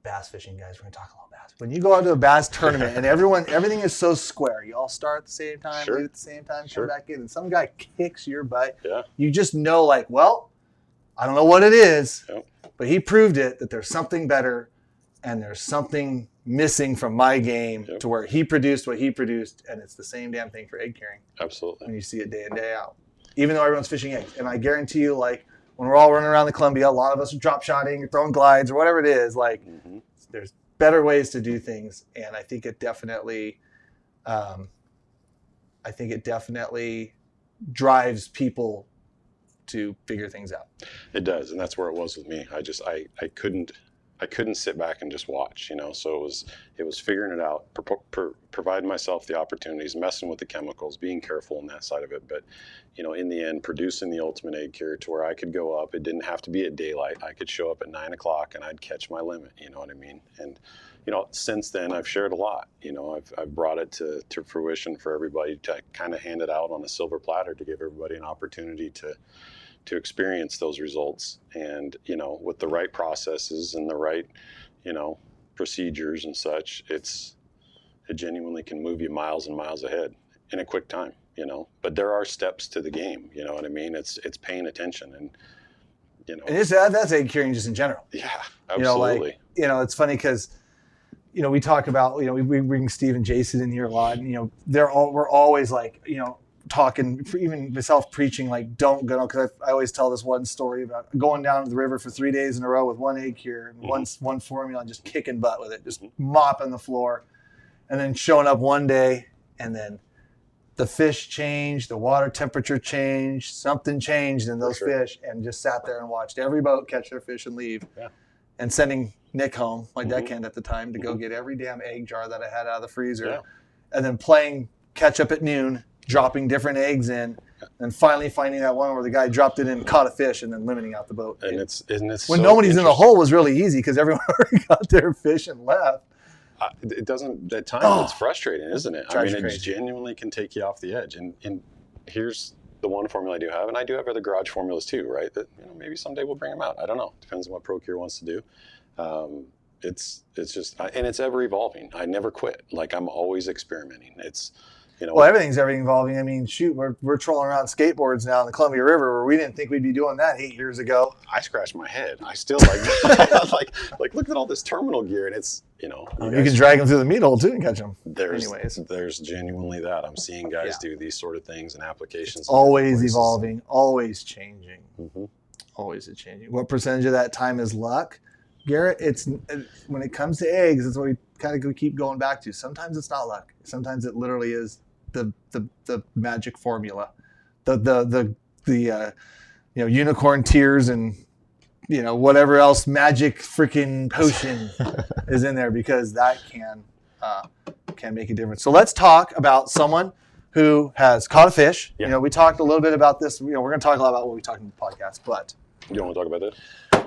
bass fishing guys, we're going to talk a little bass. When you go out to a bass tournament and everything is so square, you all start at the same time, leave at the same time, come back in, and some guy kicks your butt. Yeah. You just know, like, well, I don't know what it is, but he proved it that there's something better and there's something missing from my game to where he produced what he produced, and it's the same damn thing for egg carrying. Absolutely. When you see it day in, day out. Even though everyone's fishing eggs. And I guarantee you, like, when we're all running around the Columbia, a lot of us are drop shotting or throwing glides or whatever it is. Like, there's better ways to do things. And I think it definitely, drives people to figure things out. It does. And that's where it was with me. I couldn't sit back and just watch, you know. So it was figuring it out, providing myself the opportunities, messing with the chemicals, being careful on that side of it. But, you know, in the end, producing the ultimate egg cure to where I could go up. It didn't have to be at daylight. I could show up at 9 o'clock and I'd catch my limit. You know what I mean? And, you know, since then I've shared a lot. You know, I've brought it to fruition for everybody to kind of hand it out on a silver platter to give everybody an opportunity to experience those results. And, you know, with the right processes and the right, you know, procedures and such, it genuinely can move you miles and miles ahead in a quick time, you know. But there are steps to the game, you know what I mean? It's paying attention, and, you know. And that's egg curing just in general. Yeah, absolutely. You know, it's funny because, you know, we talk about, you know, we bring Steve and Jason in here a lot, and, you know, we're always like, you know, talking, even myself preaching, like, don't go, because I always tell this one story about going down to the river for 3 days in a row with one egg cure and one formula and just kicking butt with it, just mopping the floor, and then showing up one day and then the fish changed, the water temperature changed, something changed in those fish, and just sat there and watched every boat catch their fish and leave. Yeah. And sending Nick home, my deckhand at the time, to go get every damn egg jar that I had out of the freezer, and then playing catch up at noon, dropping different eggs in, and finally finding that one where the guy dropped it in and caught a fish, and then limiting out the boat. And it's when nobody's in the hole was really easy because everyone already got their fish and left. It doesn't, at times it's frustrating, isn't it? I mean, it crazy. Genuinely can take you off the edge. And here's the one formula I do have, and I do have other garage formulas too, right? That, you know, maybe someday we'll bring them out. I don't know. Depends on what ProCure wants to do. it's just, and it's ever evolving. I never quit. Like, I'm always experimenting. It's, well, everything's ever evolving. I mean, shoot, we're trolling around skateboards now in the Columbia River, where we didn't think we'd be doing that 8 years ago. I scratch my head. I still like look at all this terminal gear, and it's, you can drag them through the meat hole too and catch them. There's genuinely that. I'm seeing guys do these sort of things and applications. It's always evolving, always changing, mm-hmm. always changing. What percentage of that time is luck, Garrett? It's when it comes to eggs, it's what we kind of keep going back to. Sometimes it's not luck. Sometimes it literally is the magic formula, the unicorn tears and whatever else magic freaking potion is in there, because that can make a difference. So let's talk about someone who has caught a fish. Yeah. We talked a little bit about this. We're going to talk a lot about what we talked in the podcast, but you don't want to talk about this?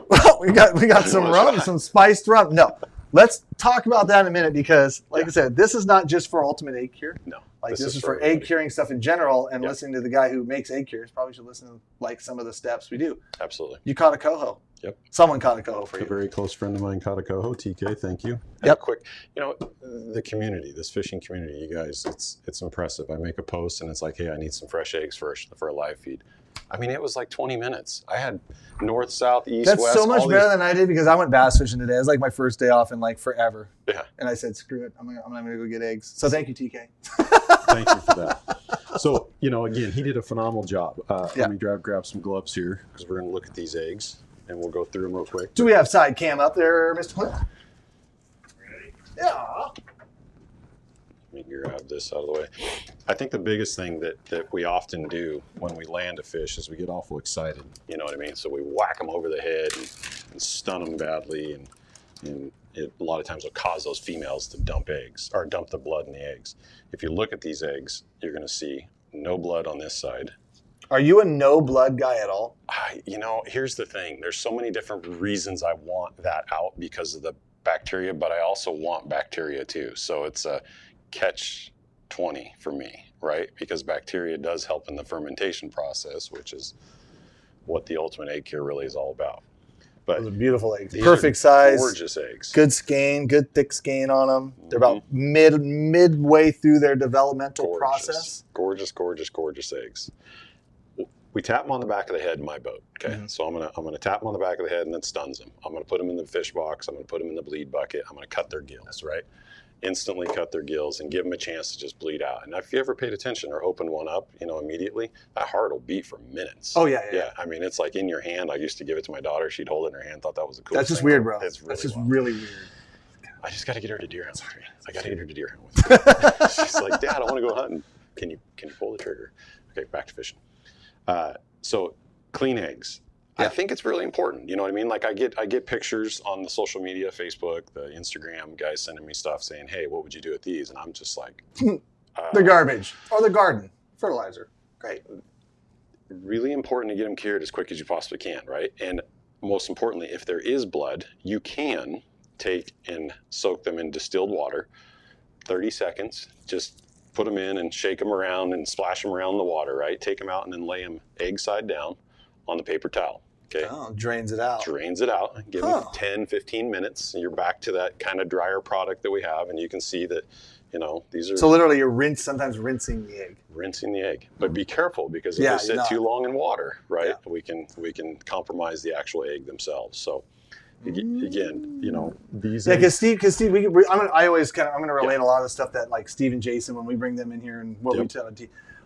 Well, we got some rum, some spiced rum. No. Let's talk about that in a minute, because, like I said, this is not just for ultimate egg cure. No. This is for egg curing stuff in general, and listening to the guy who makes egg cures, probably should listen to some of the steps we do. Absolutely. You caught a coho. Yep. Someone caught a coho for you. A very close friend of mine caught a coho. TK, thank you. Yep. Quick, the community, this fishing community, you guys, it's impressive. I make a post and it's like, hey, I need some fresh eggs for a live feed. I mean, it was like 20 minutes. I had north, south, east, west. That's so much better than I did, because I went bass fishing today. It was like my first day off in like forever. Yeah. And I said, screw it. I'm gonna go get eggs. So thank you, TK. Thank you for that. So, again, he did a phenomenal job. Let me grab some gloves here, because we're going to look at these eggs, and we'll go through them real quick. Do we have side cam up there, Mr. Clint? Ready? Yeah. Let me grab this out of the way. I think the biggest thing that we often do when we land a fish is we get awful excited. You know what I mean? So we whack them over the head and stun them badly, and it a lot of times will cause those females to dump eggs, or dump the blood in the eggs. If you look at these eggs, you're going to see no blood on this side. Are you a no blood guy at all? Here's the thing. There's so many different reasons I want that out because of the bacteria, but I also want bacteria too. So it's a catch-20 for me, right? Because bacteria does help in the fermentation process, which is what the ultimate egg cure really is all about. But those are beautiful eggs. Perfect size. Gorgeous eggs. Good skein, good thick skein on them. They're about midway through their developmental process. Gorgeous eggs. We tap them on the back of the head in my boat. Okay, so I'm gonna tap them on the back of the head, and that stuns them. I'm gonna put them in the fish box. I'm gonna put them in the bleed bucket. I'm gonna cut their gills, right? Instantly cut their gills and give them a chance to just bleed out. And if you ever paid attention or opened one up, immediately, that heart will beat for minutes. Oh yeah. I mean, it's like in your hand. I used to give it to my daughter. She'd hold it in her hand. Thought that was the coolest. That's just thing. weird, bro. It's really That's just wild. really weird. I just got to get her to deer hunt with me. I got to get her to deer hunt with me. She's like, Dad, I want to go hunting. Can you pull the trigger? Okay, back to fishing. So clean eggs. Yeah. I think it's really important. You know what I mean? Like I get pictures on the social media, Facebook, the Instagram, guys sending me stuff saying, hey, what would you do with these? And I'm just like, the garbage or the garden fertilizer. Great. Really important to get them cured as quick as you possibly can, right? And most importantly, if there is blood, you can take and soak them in distilled water, 30 seconds, just put them in and shake them around and splash them around the water, right? Take them out and then lay them egg side down on the paper towel. Okay. Oh, drains it out. Drains it out. Give them 10, 15 minutes. And you're back to that kind of drier product that we have. And you can see that, these are... So literally you're sometimes rinsing the egg. Rinsing the egg. But be careful, because if they sit too long in water, right, we can compromise the actual egg themselves. So again, these... Yeah, because Steve, I'm going to relate a lot of the stuff that like Steve and Jason, when we bring them in here and what we tell them.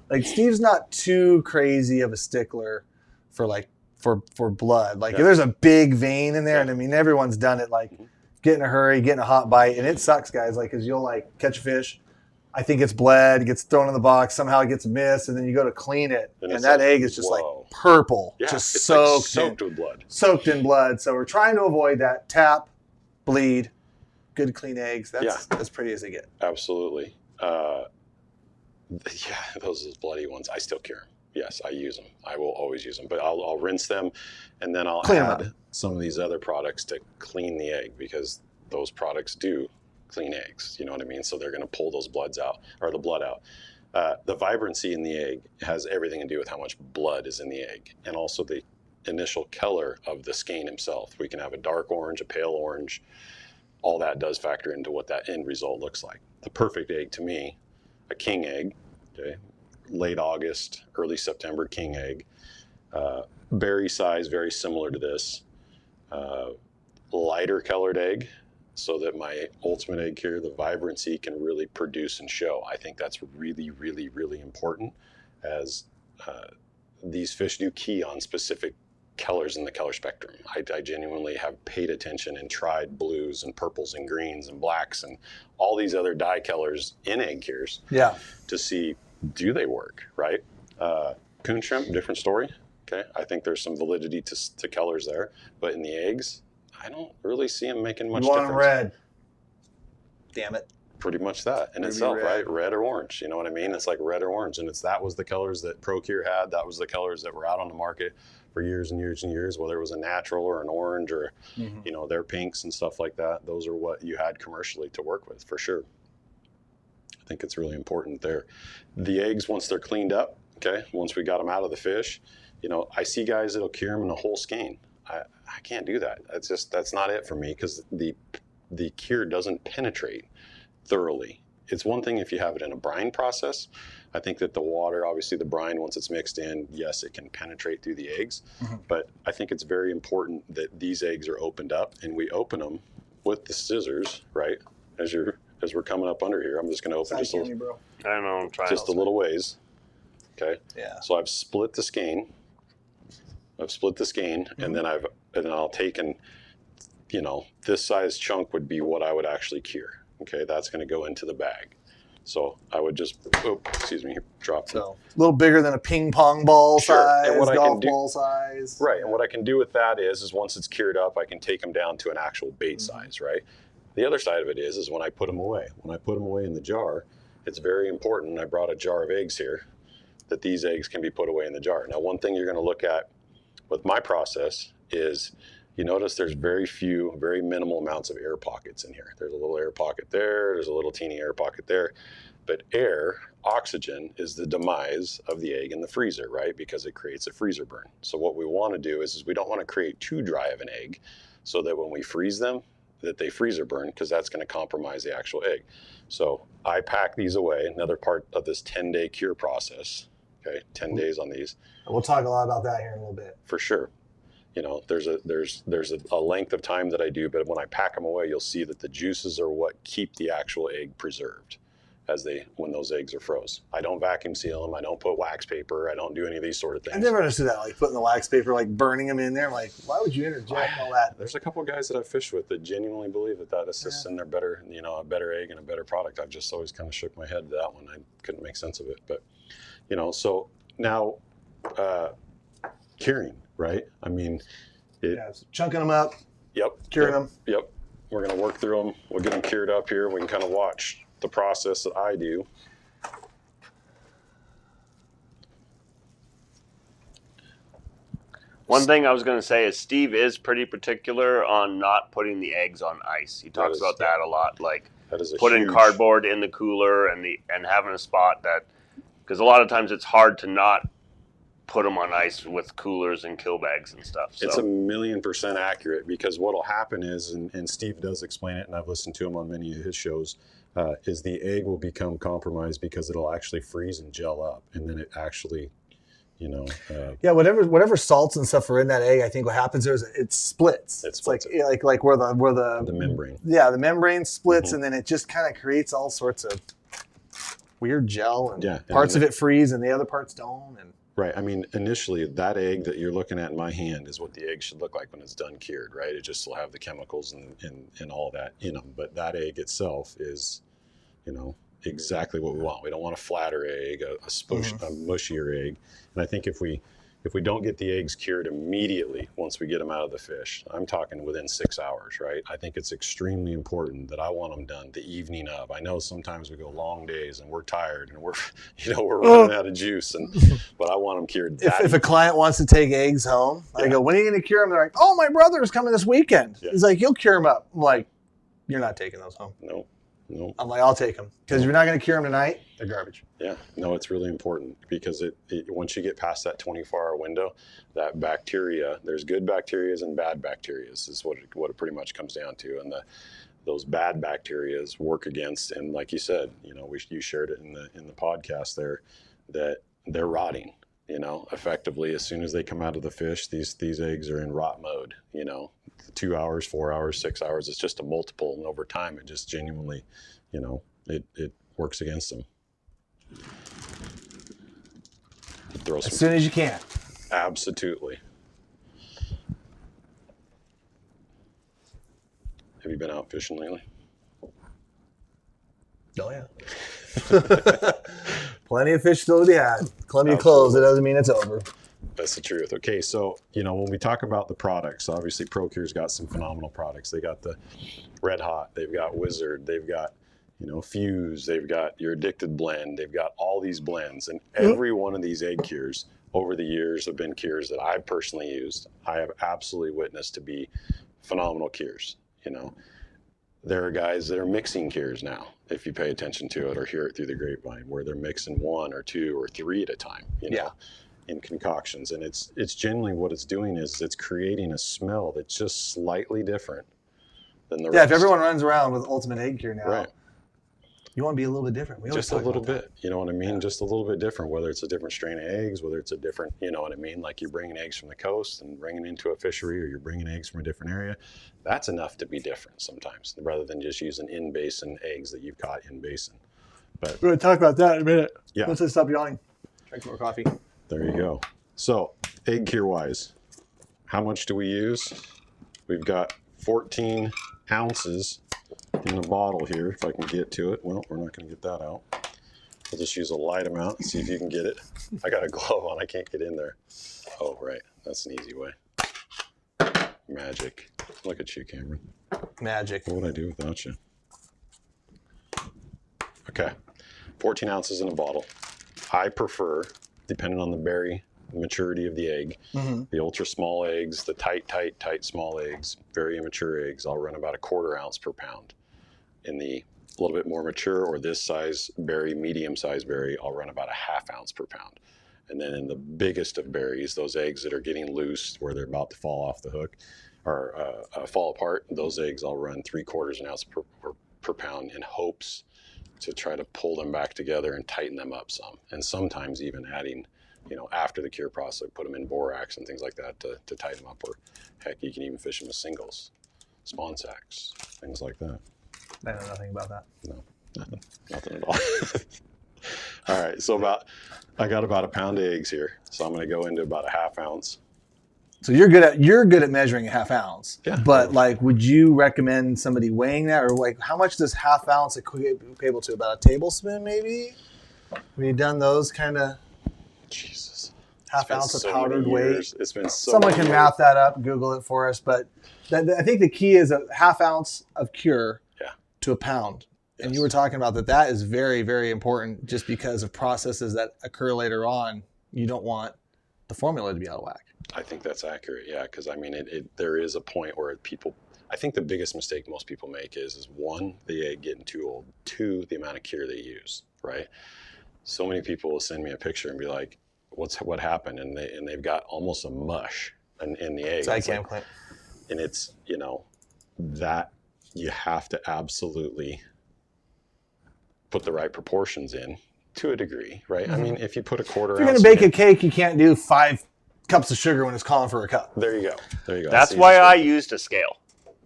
Like Steve's not too crazy of a stickler for blood. Like if there's a big vein in there, and I mean everyone's done it, like get in a hurry, get in a hot bite, and it sucks, guys. Like, cause you'll like catch a fish, I think it's bled, it gets thrown in the box, somehow it gets missed, and then you go to clean it, and that egg is just like purple, just soaked with blood. Soaked in blood. So we're trying to avoid that. Tap, bleed, good clean eggs. That's as pretty as they get. Absolutely. Those bloody ones, I still cure them. Yes, I use them. I will always use them, but I'll rinse them, and then I'll add some of these other products to clean the egg, because those products do clean eggs. You know what I mean? So they're going to pull those bloods out, or the blood out. The vibrancy in the egg has everything to do with how much blood is in the egg, and also the initial color of the skein himself. We can have a dark orange, a pale orange, all that does factor into what that end result looks like. The perfect egg to me, a king egg, okay, late August, early September king egg, berry size, very similar to this, lighter colored egg, so that my ultimate egg here, the vibrancy, can really produce and show. I think that's really, really, really important, as these fish do key on specific colors in the color spectrum. I genuinely have paid attention and tried blues and purples and greens and blacks and all these other dye colors in egg cures to see, do they work, right? Coon shrimp, different story. Okay, I think there's some validity to colors there, but in the eggs, I don't really see them making much difference. Red. Damn it. Pretty much that in itself, right? Red or orange, you know what I mean? It's like red or orange, and that was the colors that Procure had. That was the colors that were out on the market for years and years and years, whether it was a natural or an orange or, you know, their pinks and stuff like that. Those are what you had commercially to work with, for sure. I think it's really important there. The eggs, once they're cleaned up, okay, once we got them out of the fish, you know, I see guys that'll cure them in a whole skein. I can't do that. That's not it for me, because the cure doesn't penetrate thoroughly. It's one thing if you have it in a brine process. I think that the water, obviously the brine, once it's mixed in, yes, it can penetrate through the eggs. But I think it's very important that these eggs are opened up, and we open them with the scissors, right? As we're coming up under here, I'm just going to open just a little ways. Okay. Yeah. So I've split the skein. And then I'll take, and you know, this size chunk would be what I would actually cure. Okay, that's going to go into the bag. So I would just, drop it. So a little bigger than a ping pong ball size, and what golf ball size. Right, and what I can do with that is once it's cured up, I can take them down to an actual bait size, right? The other side of it is when I put them away. When I put them away in the jar, it's very important, I brought a jar of eggs here, that these eggs can be put away in the jar. Now, one thing you're going to look at with my process is, you notice there's very minimal amounts of air pockets in here. There's a little air pocket there, there's a little teeny air pocket there. But air, oxygen, is the demise of the egg in the freezer, right? Because it creates a freezer burn. So what we want to do is we don't want to create too dry of an egg, so that when we freeze them, that they freezer burn, because that's going to compromise the actual egg. So I pack these away, another part of this 10-day cure process. Okay, 10 days on these. We'll talk a lot about that here in a little bit. For sure. You know, there's a length of time that I do, but when I pack them away, you'll see that the juices are what keep the actual egg preserved when those eggs are froze. I don't vacuum seal them. I don't put wax paper. I don't do any of these sort of things. I never understood that, like putting the wax paper, like burning them in there. I'm like, why would you interject all that? There's a couple of guys that I've fished with that genuinely believe that assists in their better, you know, a better egg and a better product. I've just always kind of shook my head to that one. I couldn't make sense of it, but you know, so now curing, right? I mean, chunking them up. Yep. Curing them. Yep. We're going to work through them. We'll get them cured up here. We can kind of watch the process that I do. One thing I was going to say is Steve is pretty particular on not putting the eggs on ice. He talks about that a lot, like putting cardboard in the cooler and having a spot that, because a lot of times it's hard to not put them on ice with coolers and kill bags and stuff. So. It's 1,000,000% accurate, because what will happen is, and Steve does explain it, and I've listened to him on many of his shows, is the egg will become compromised because it'll actually freeze and gel up, and then it actually, you know. Whatever salts and stuff are in that egg, I think what happens there is it splits. It's like where the membrane. Yeah, the membrane splits, and then it just kind of creates all sorts of weird gel, and parts of it freeze and the other parts don't. And right. I mean, initially, that egg that you're looking at in my hand is what the egg should look like when it's done cured, right? It just will have the chemicals and all that in them. But that egg itself is, you know, exactly what we want. We don't want a flatter egg, a mushier egg. And I think if we don't get the eggs cured immediately once we get them out of the fish, I'm talking within 6 hours, right? I think it's extremely important that I want them done the evening of. I know sometimes we go long days and we're tired and we're running out of juice, but I want them cured. If a client wants to take eggs home, I go, when are you going to cure them? They're like, oh, my brother's coming this weekend. Yeah. He's like, you'll cure them up. I'm like, you're not taking those home. No. I'm like, I'll take them, because if you're not going to cure them tonight, they're garbage. Yeah, no, it's really important, because it once you get past that 24-hour window, that bacteria, there's good bacteria and bad bacteria is what it pretty much comes down to. And those bad bacteria work against. And like you said, you shared it in the podcast there, that they're rotting. Effectively, as soon as they come out of the fish, these eggs are in rot mode. 2 hours, 4 hours, 6 hours. It's just a multiple, and over time, it just genuinely, it works against them. As soon as you can. Absolutely. Have you been out fishing lately? Oh yeah. Plenty of fish still to be had. Columbia closed. It doesn't mean it's over. That's the truth. Okay, so when we talk about the products, obviously ProCure's got some phenomenal products. They got the Red Hot, they've got Wizard, they've got Fuse, they've got your Addicted blend, they've got all these blends, and every one of these egg cures over the years have been cures that I've personally used. I have absolutely witnessed to be phenomenal cures. There are guys that are mixing cures now, if you pay attention to it or hear it through the grapevine, where they're mixing 1 or 2 or 3 at a time, in concoctions. And it's generally what it's doing is it's creating a smell that's just slightly different than the rest. Yeah, if everyone runs around with Ultimate Egg Cure now, right, you want to be a little bit different. Just a little bit, you know what I mean? Yeah. Just a little bit different, whether it's a different strain of eggs, whether it's a different, you know what I mean? Like you're bringing eggs from the coast and bringing into a fishery, or you're bringing eggs from a different area. That's enough to be different sometimes, rather than just using in-basin eggs that you've caught in-basin. But we're going to talk about that in a minute. Yeah. Let's just stop yawning. Drink more coffee. There you go. So, egg cure-wise, how much do we use? We've got 14 ounces in a bottle here, if I can get to it. Well, we're not going to get that out. We'll just use a light amount and see if you can get it. I got a glove on. I can't get in there. Oh, right. That's an easy way. Magic. Look at you, Cameron. Magic. What would I do without you? Okay. 14 ounces in a bottle. I prefer, depending on the berry, the maturity of the egg, the ultra small eggs, the tight small eggs, very immature eggs, I'll run about 1/4 ounce per pound. In the little bit more mature or this size berry, medium size berry, I'll run about 1/2 ounce per pound. And then in the biggest of berries, those eggs that are getting loose where they're about to fall off the hook or fall apart, those eggs I'll run 3/4 ounce per pound in hopes to try to pull them back together and tighten them up some. And sometimes even adding, after the cure process, put them in borax and things like that to tighten them up. Or heck, you can even fish them with singles, spawn sacks, things like that. I know nothing about that. No, nothing at all. All right, so I got about 1 pound of eggs here, so I'm going to go into about 1/2 ounce. So you're good at measuring 1/2 ounce. Yeah. But would you recommend somebody weighing that, or how much does 1/2 ounce equate to? About a tablespoon, maybe? Have you done those kind of? Jesus. 1/2 ounce of powdered weight. It's been so. Someone can math that up, Google it for us. But I think the key is a 1/2 ounce of cure to a pound. Yes. And you were talking about that is very, very important, just because of processes that occur later on. You don't want the formula to be out of whack. I think that's accurate, yeah, because there is a point where I think the biggest mistake most people make is 1, the egg getting too old, 2, the amount of cure they use, right? So many people will send me a picture and be like, what happened? And they've got almost a mush in the egg. And it's, that you have to absolutely put the right proportions in to a degree, right? Mm-hmm. I mean, if you put 1/4 ounce. If you're going to bake a cake, you can't do 5 cups of sugar when it's calling for a cup. There you go. That's why I used a scale.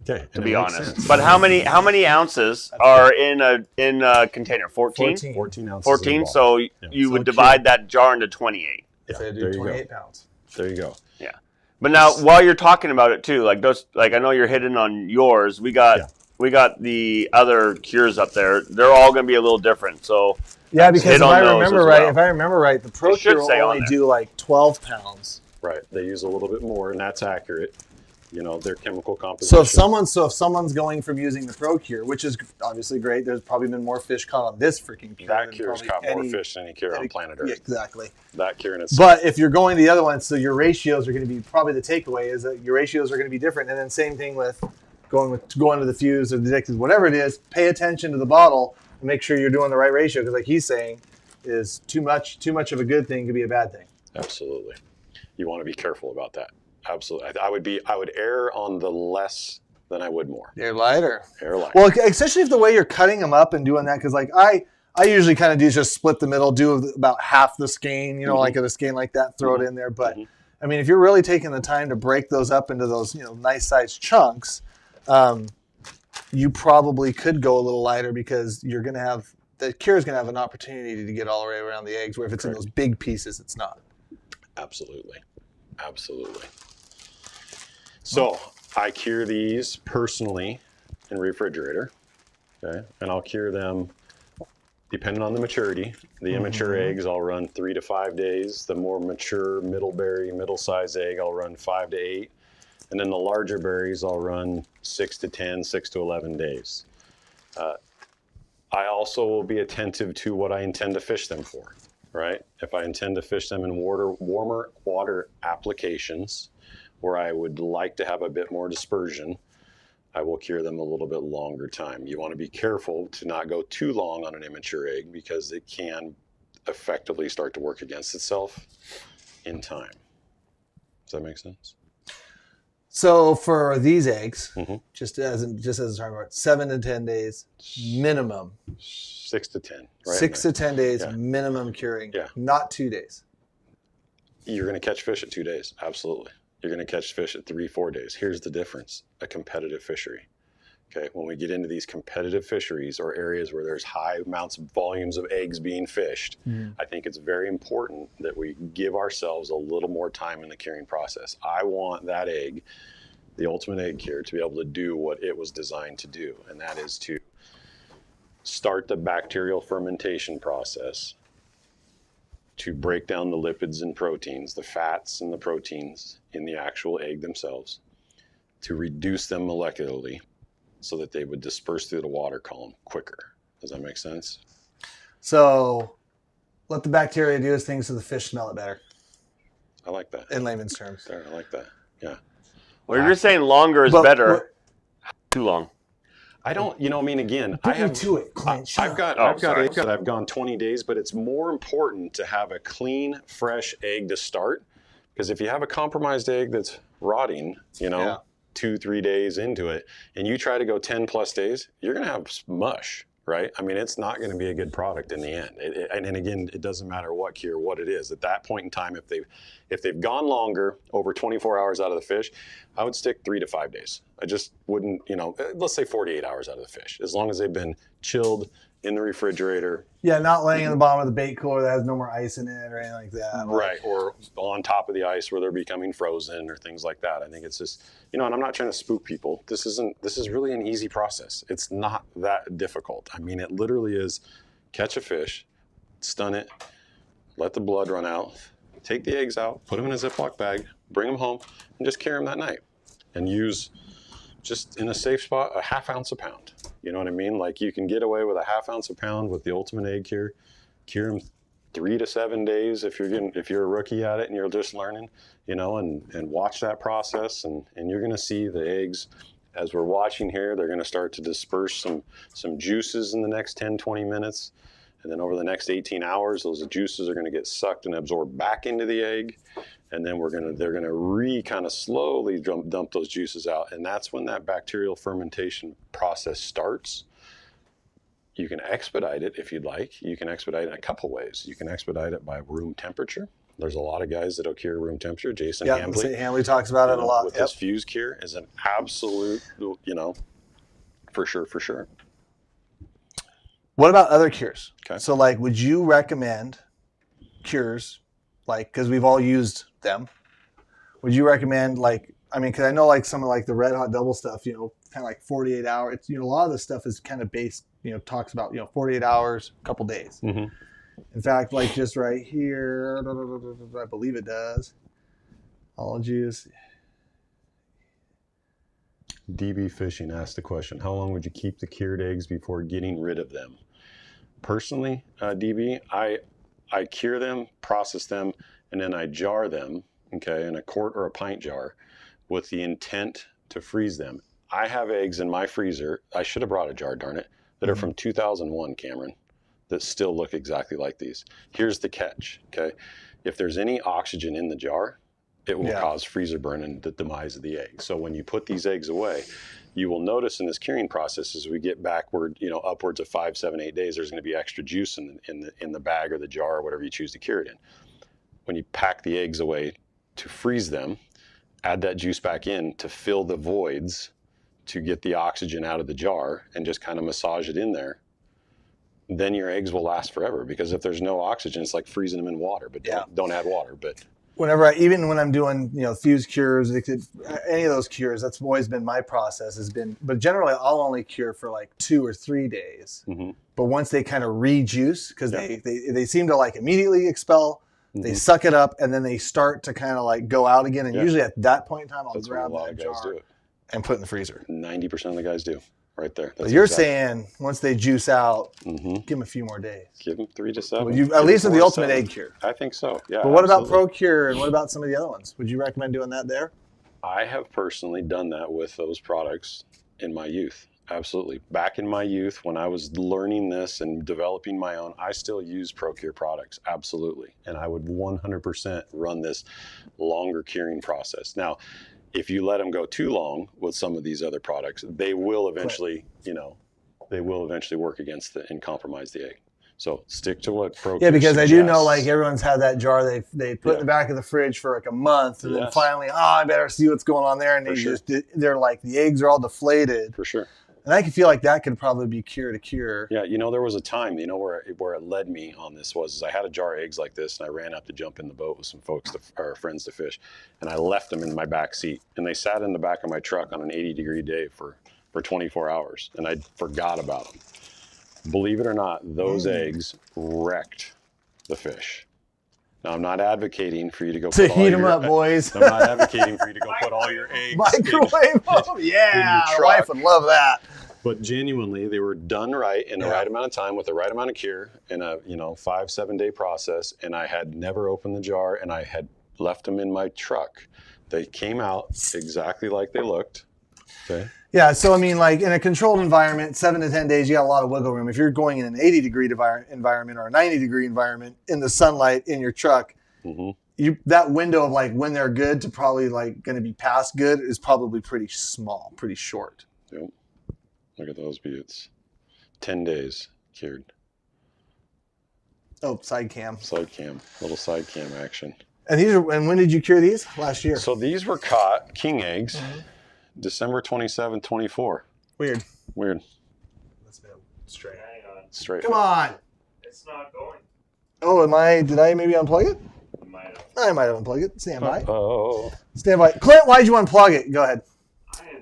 Okay, to be honest. Sense. But how many ounces are in a container? 14? 14 ounces. 14. So you would divide that jar into 28. Yeah, so do 28 pounds. There you go. Yeah. But now, while you're talking about it too, I know you're hitting on yours. We got the other cures up there. They're all going to be a little different. So yeah, because if I remember right, the ProCure will only do 12 pounds. Right. They use a little bit more, and that's accurate. Their chemical composition. So if someone's going from using the ProCure, which is obviously great, there's probably been more fish caught on this freaking cure. That cure's caught more fish than any cure on planet Earth. Yeah, exactly. That cure in itself. But if you're going the other one, so your ratios are going to be, probably the takeaway is that your ratios are going to be different. And then same thing with going to the Fuse or the Addicted, whatever it is, pay attention to the bottle and make sure you're doing the right ratio. Because like he's saying, is too much of a good thing could be a bad thing. Absolutely. You want to be careful about that. Absolutely. I would err on the than I would more. They're lighter. They're lighter. Well, especially if the way you're cutting them up and doing that, because like I usually kind of do just split the middle, do about half the skein, you know, like a skein like that, throw it in there. But I mean, if you're really taking the time to break those up into those, you know, nice sized chunks, you probably could go a little lighter because you're going to have, the cure is going to have an opportunity to get all the way around the eggs, where if it's in those big pieces, it's not. Absolutely. Absolutely. So I cure these personally in refrigerator, okay? And I'll cure them depending on the maturity. The immature eggs, I'll run 3 to 5 days. The more mature middle-size egg, I'll run 5 to 8. And then the larger berries, I'll run 6 to 10, 6 to 11 days. I also will be attentive to what I intend to fish them for, right? If I intend to fish them in warmer water applications, where I would like to have a bit more dispersion, I will cure them a little bit longer time. You want to be careful to not go too long on an immature egg because it can effectively start to work against itself in time. Does that make sense? So for these eggs, just as a time about 7 to 10 days minimum. 6 to 10. Right? 6 to 10 days minimum curing. Not 2 days. You're going to catch fish at 2 days. Absolutely. You're going to catch fish at 3-4 days. Here's the difference: a competitive fishery. Okay, when we get into these competitive fisheries or areas where there's high amounts of volumes of eggs being fished, I think it's very important that we give ourselves a little more time in the curing process. I want that egg, the ultimate egg cure, to be able to do what it was designed to do, and that is to start the bacterial fermentation process to break down the lipids and proteins, the fats and the proteins in the actual egg themselves, to reduce them molecularly so that they would disperse through the water column quicker. Does that make sense? So let the bacteria do its things so the fish smell it better. I like that. In layman's terms. There, I like that. Yeah. Well, you're saying longer is better. Too long. I don't, you know, I mean, again, I've got eggs that I've gone 20 days, but it's more important to have a clean, fresh egg to start. Because if you have a compromised egg that's rotting, you know, 2-3 days into it, and you try to go 10 plus days, you're going to have mush, right? I mean, it's not going to be a good product in the end. And again, it doesn't matter what cure, what it is. At that point in time, if they've gone longer, over 24 hours out of the fish, I would stick 3 to 5 days. I just wouldn't, you know, let's say 48 hours out of the fish, as long as they've been chilled in the refrigerator. Yeah, not laying in the bottom of the bait cooler that has no more ice in it or anything like that. Right, or on top of the ice where they're becoming frozen or things like that. I think it's just, you know, and I'm not trying to spook people. This is really an easy process. It's not that difficult. I mean, it literally is catch a fish, stun it, let the blood run out, take the eggs out, put them in a Ziploc bag, bring them home, and just cure them that night. And use, just in a safe spot, a ½ ounce a pound. You know what I mean? Like, you can get away with a ½ ounce a pound with the ultimate egg cure. Cure them 3 to 7 days if you're a rookie at it and you're just learning, you know, and watch that process, and you're going to see the eggs, as we're watching here, they're going to start to disperse some juices in the next 10-20 minutes. And then over the next 18 hours, those juices are going to get sucked and absorbed back into the egg. And then they're going to kind of slowly dump those juices out. And that's when that bacterial fermentation process starts. You can expedite it if you'd like. You can expedite it in a couple ways. You can expedite it by room temperature. There's a lot of guys that'll cure room temperature. Jason Hambley. Hambley talks about it a lot. With his fuse cure is an absolute, you know, for sure. What about other cures? Okay. So, like, would you recommend cures, like, because we've all used them, would you recommend, like, I mean, because I know, like, some of, like, the Red Hot Double stuff, you know, kind of like 48 hours. It's, you know, a lot of this stuff is kind of based, you know, talks about, you know, 48 hours, a couple days. Mm-hmm. In fact, like, just right here, I believe it does. All juice. DB Fishing asked the question, how long would you keep the cured eggs before getting rid of them? Personally, DB, I cure them, process them, and then I jar them, okay, in a quart or a pint jar with the intent to freeze them. I have eggs in my freezer, I should have brought a jar, darn it, that are from 2001, Cameron, that still look exactly like these. Here's the catch, okay? If there's any oxygen in the jar, it will cause freezer burn and the demise of the egg. So when you put these eggs away, you will notice in this curing process, as we get backward, upwards of 5, 7, 8 days, there's going to be extra juice in the bag or the jar or whatever you choose to cure it in. When you pack the eggs away to freeze them, add that juice back in to fill the voids, to get the oxygen out of the jar, and just kind of massage it in there. Then your eggs will last forever, because if there's no oxygen, it's like freezing them in water. But don't add water. But even when I'm doing, fused cures, any of those cures, that's always been my process but generally I'll only cure for like 2 or 3 days. Mm-hmm. But once they kind of rejuice, because they seem to like immediately expel, they suck it up, and then they start to kind of like go out again. And usually at that point in time, I'll grab that jar and put it in the freezer. 90% of the guys do. Right there. But you're saying once they juice out, give them a few more days. Give them 3 to 7. Well, at least with the ultimate egg cure. I think so. Yeah. But what about ProCure, and what about some of the other ones? Would you recommend doing that there? I have personally done that with those products in my youth. Absolutely. Back in my youth, when I was learning this and developing my own, I still use ProCure products. Absolutely. And I would 100% run this longer curing process. Now, if you let them go too long with some of these other products, they will eventually, work against and compromise the egg. So stick to what ProCure because suggests. I do know, like, everyone's had that jar they put in the back of the fridge for like a month, and then finally, I better see what's going on there, and they're like, the eggs are all deflated. For sure. And I can feel like that could probably be cure to cure. Yeah, there was a time, where it led me on this was I had a jar of eggs like this, and I ran up to jump in the boat with some friends to fish, and I left them in my back seat, and they sat in the back of my truck on an 80-degree day for 24 hours, and I forgot about them. Believe it or not, those eggs wrecked the fish. Now, I'm not advocating for you to go to heat them up, boys. I'm not advocating for you to go put all your eggs microwave them. Yeah, my wife would love that. But genuinely, they were done right in the right amount of time with the right amount of cure in a 5-7 day process. And I had never opened the jar, and I had left them in my truck. They came out exactly like they looked. Okay. Yeah, so I mean, like in a controlled environment, 7 to 10 days, you got a lot of wiggle room. If you're going in an 80-degree environment or a 90-degree environment in the sunlight in your truck, that window of like when they're good to probably like going to be past good is probably pretty small, pretty short. Yep. Look at those beauts. 10 days cured. Oh, side cam. Little side cam action. And when did you cure these? Last year. So these were caught king eggs. December 27, 24. Weird. Let's go straight. Hang on. Straight. Come on. It's not going. Oh, did I maybe unplug it? You might have. I might have unplugged it. Stand by. Oh. Stand by. Clint, why'd you unplug it? Go ahead.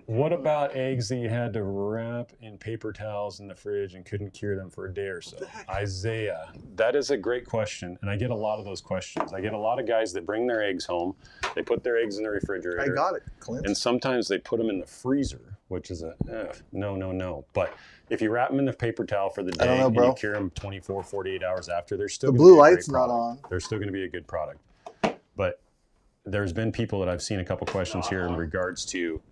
What about eggs that you had to wrap in paper towels in the fridge and couldn't cure them for a day or so? Isaiah, that is a great question, and I get a lot of those questions. I get a lot of guys that bring their eggs home, they put their eggs in the refrigerator. I got it, Clint. And sometimes they put them in the freezer, which is no. But if you wrap them in the paper towel for the day and you cure them 24, 48 hours after, they're still the blue light's not on. They're still going to be a good product. But there's been people that I've seen a couple questions here in regards to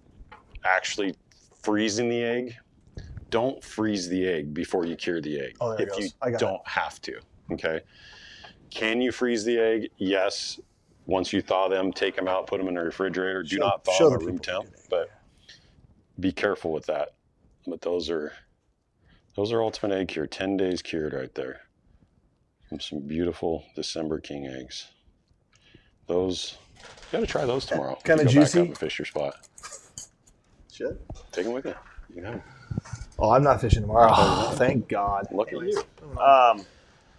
actually freezing the egg. Don't freeze the egg before you cure the egg if you don't have to. Okay. Can you freeze the egg? Yes. Once you thaw them, take them out, put them in the refrigerator. Do not thaw them at room temp, but be careful with that. But those are ultimate egg cure. 10 days cured right there. From some beautiful December king eggs. Those, you got to try those tomorrow. Kind of juicy. Back up and fish your spot. Should take them with you. You know. Oh, I'm not fishing tomorrow. Oh, thank God. Look at you.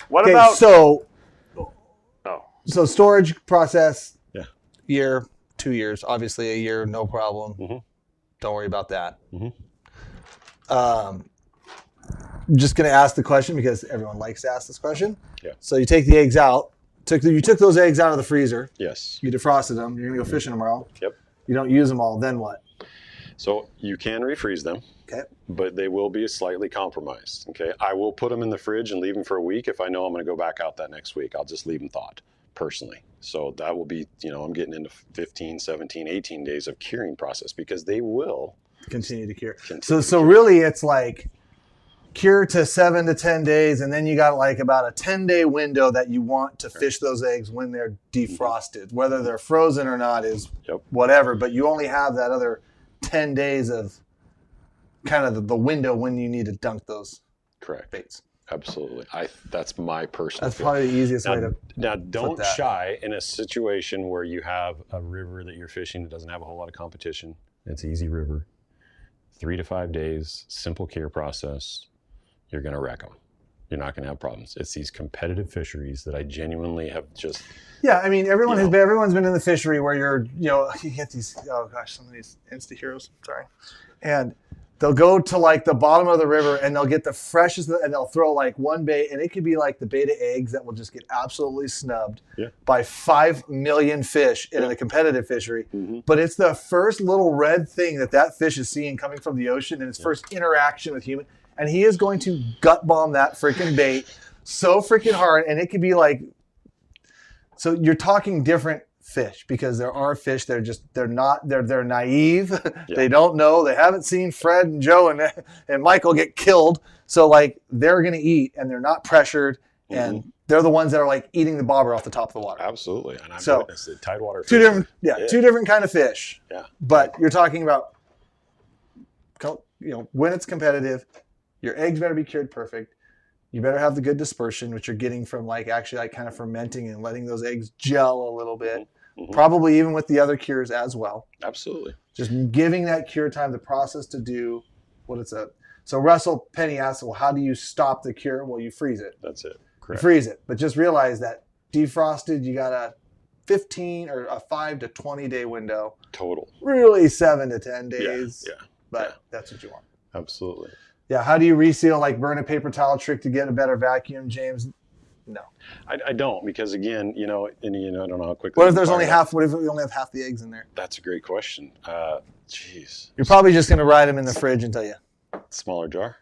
What about so storage process? Yeah. Year, 2 years. Obviously, a year, no problem. Don't worry about that. Just going to ask the question because everyone likes to ask this question. Yeah. So you take the eggs out. You took those eggs out of the freezer. Yes. You defrosted them. You're going to go fishing tomorrow. Yep. You don't use them all. Then what? So you can refreeze them. Okay. But they will be slightly compromised. Okay. I will put them in the fridge and leave them for a week. If I know I'm going to go back out that next week, I'll just leave them thawed personally. So that will be, I'm getting into 15, 17, 18 days of curing process because they will continue to cure. So really it's like cure to 7 to 10 days, and then you got like about a 10-day window that you want to fish those eggs when they're defrosted. Whether they're frozen or not is whatever, but you only have that other 10 days of kind of the window when you need to dunk those baits. Absolutely. That's my personal. That's probably the easiest way to. Now, don't shy in a situation where you have a river that you're fishing that doesn't have a whole lot of competition. It's easy river. 3 to 5 days, simple care process. You're going to wreck them. You're not going to have problems. It's these competitive fisheries that I genuinely have just. Yeah, I mean, everyone's been in the fishery where you get these, oh gosh, some of these Insta heroes, sorry. And they'll go to like the bottom of the river and they'll get the freshest, and they'll throw like one bait, and it could be like the beta eggs that will just get absolutely snubbed by 5 million fish in a competitive fishery. Mm-hmm. But it's the first little red thing that fish is seeing coming from the ocean and its first interaction with human. And he is going to gut bomb that freaking bait so freaking hard. And it could be like, so you're talking different fish, because there are fish they're naive. They don't know, they haven't seen Fred and Joe and Michael get killed, so like they're gonna eat and they're not pressured, and they're the ones that are like eating the bobber off the top of the water. Absolutely. And I've witnessed it. Tidewater two different kind of fish. But you're talking about when it's competitive, your eggs better be cured perfect. You better have the good dispersion, which you're getting from actually kind of fermenting and letting those eggs gel a little bit. Mm-hmm. Probably even with the other cures as well. Absolutely. Just giving that cure time, the process to do what it's a. So Russell Penny asked, well, how do you stop the cure? Well, you freeze it. That's it. Correct. You freeze it. But just realize that defrosted, you got a 15 or a 5 to 20 day window. Total. Really 7 to 10 days. Yeah. But that's what you want. Absolutely. Yeah. How do you reseal? Like burn a paper towel trick to get a better vacuum, James? No, I don't, because again, I don't know how quickly. What if there's only half? What if we only have half the eggs in there? That's a great question. Jeez. You're probably just gonna ride them in the fridge and tell you. Smaller jar.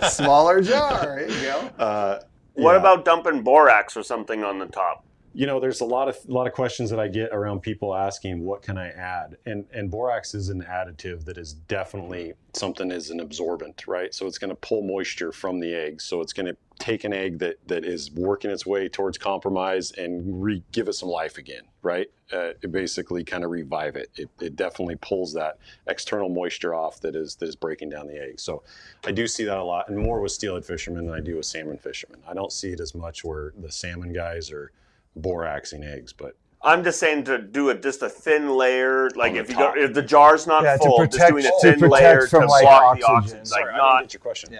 Smaller jar. There you go. What about dumping borax or something on the top? There's a lot of questions that I get around people asking, what can I add? And borax is an additive that is definitely something as an absorbent, right? So it's going to pull moisture from the eggs. So it's going to take an egg that is working its way towards compromise and give it some life again, right? It basically kind of revive it. It definitely pulls that external moisture off that is breaking down the eggs. So I do see that a lot, and more with steelhead fishermen than I do with salmon fishermen. I don't see it as much where the salmon guys are boraxing eggs, but I'm just saying to do just a thin layer, like if the jar's not full, just doing a thin layer to block the oxygen. Sorry, I didn't get your question.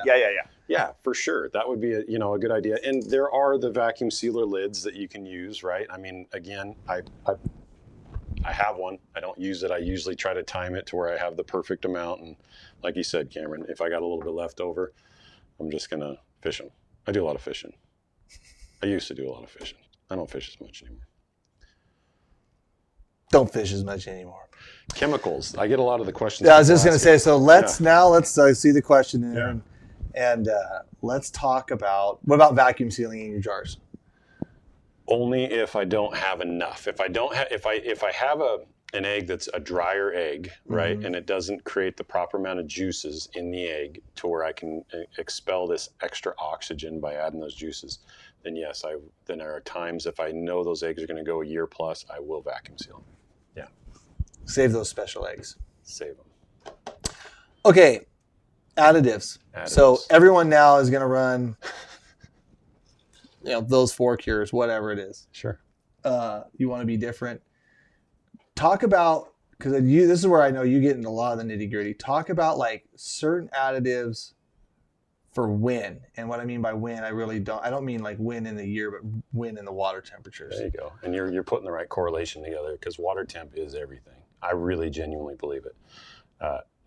Yeah, for sure. That would be a good idea. And there are the vacuum sealer lids that you can use, right? I mean, again, I have one. I don't use it. I usually try to time it to where I have the perfect amount. And like you said, Cameron, if I got a little bit left over, I'm just gonna fish them. I do a lot of fishing. I used to do a lot of fishing. I don't fish as much anymore. Don't fish as much anymore. Chemicals. I get a lot of the questions. Yeah, I was just going to say, so let's see the question there, and let's talk about, what about vacuum sealing in your jars? Only if I don't have enough. If I have an egg that's a drier egg, right, and it doesn't create the proper amount of juices in the egg to where I can expel this extra oxygen by adding those juices, then yes, then there are times if I know those eggs are going to go a year plus, I will vacuum seal them. Yeah. Save those special eggs. Save them. Okay, additives. So everyone now is going to run, those 4 cures, whatever it is. Sure. You want to be different. Talk about, because this is where I know you get into a lot of the nitty gritty. Talk about like certain additives for when. And what I mean by when, I don't mean like when in the year, but when in the water temperatures. There you go. And you're putting the right correlation together, because water temp is everything. I really genuinely believe it.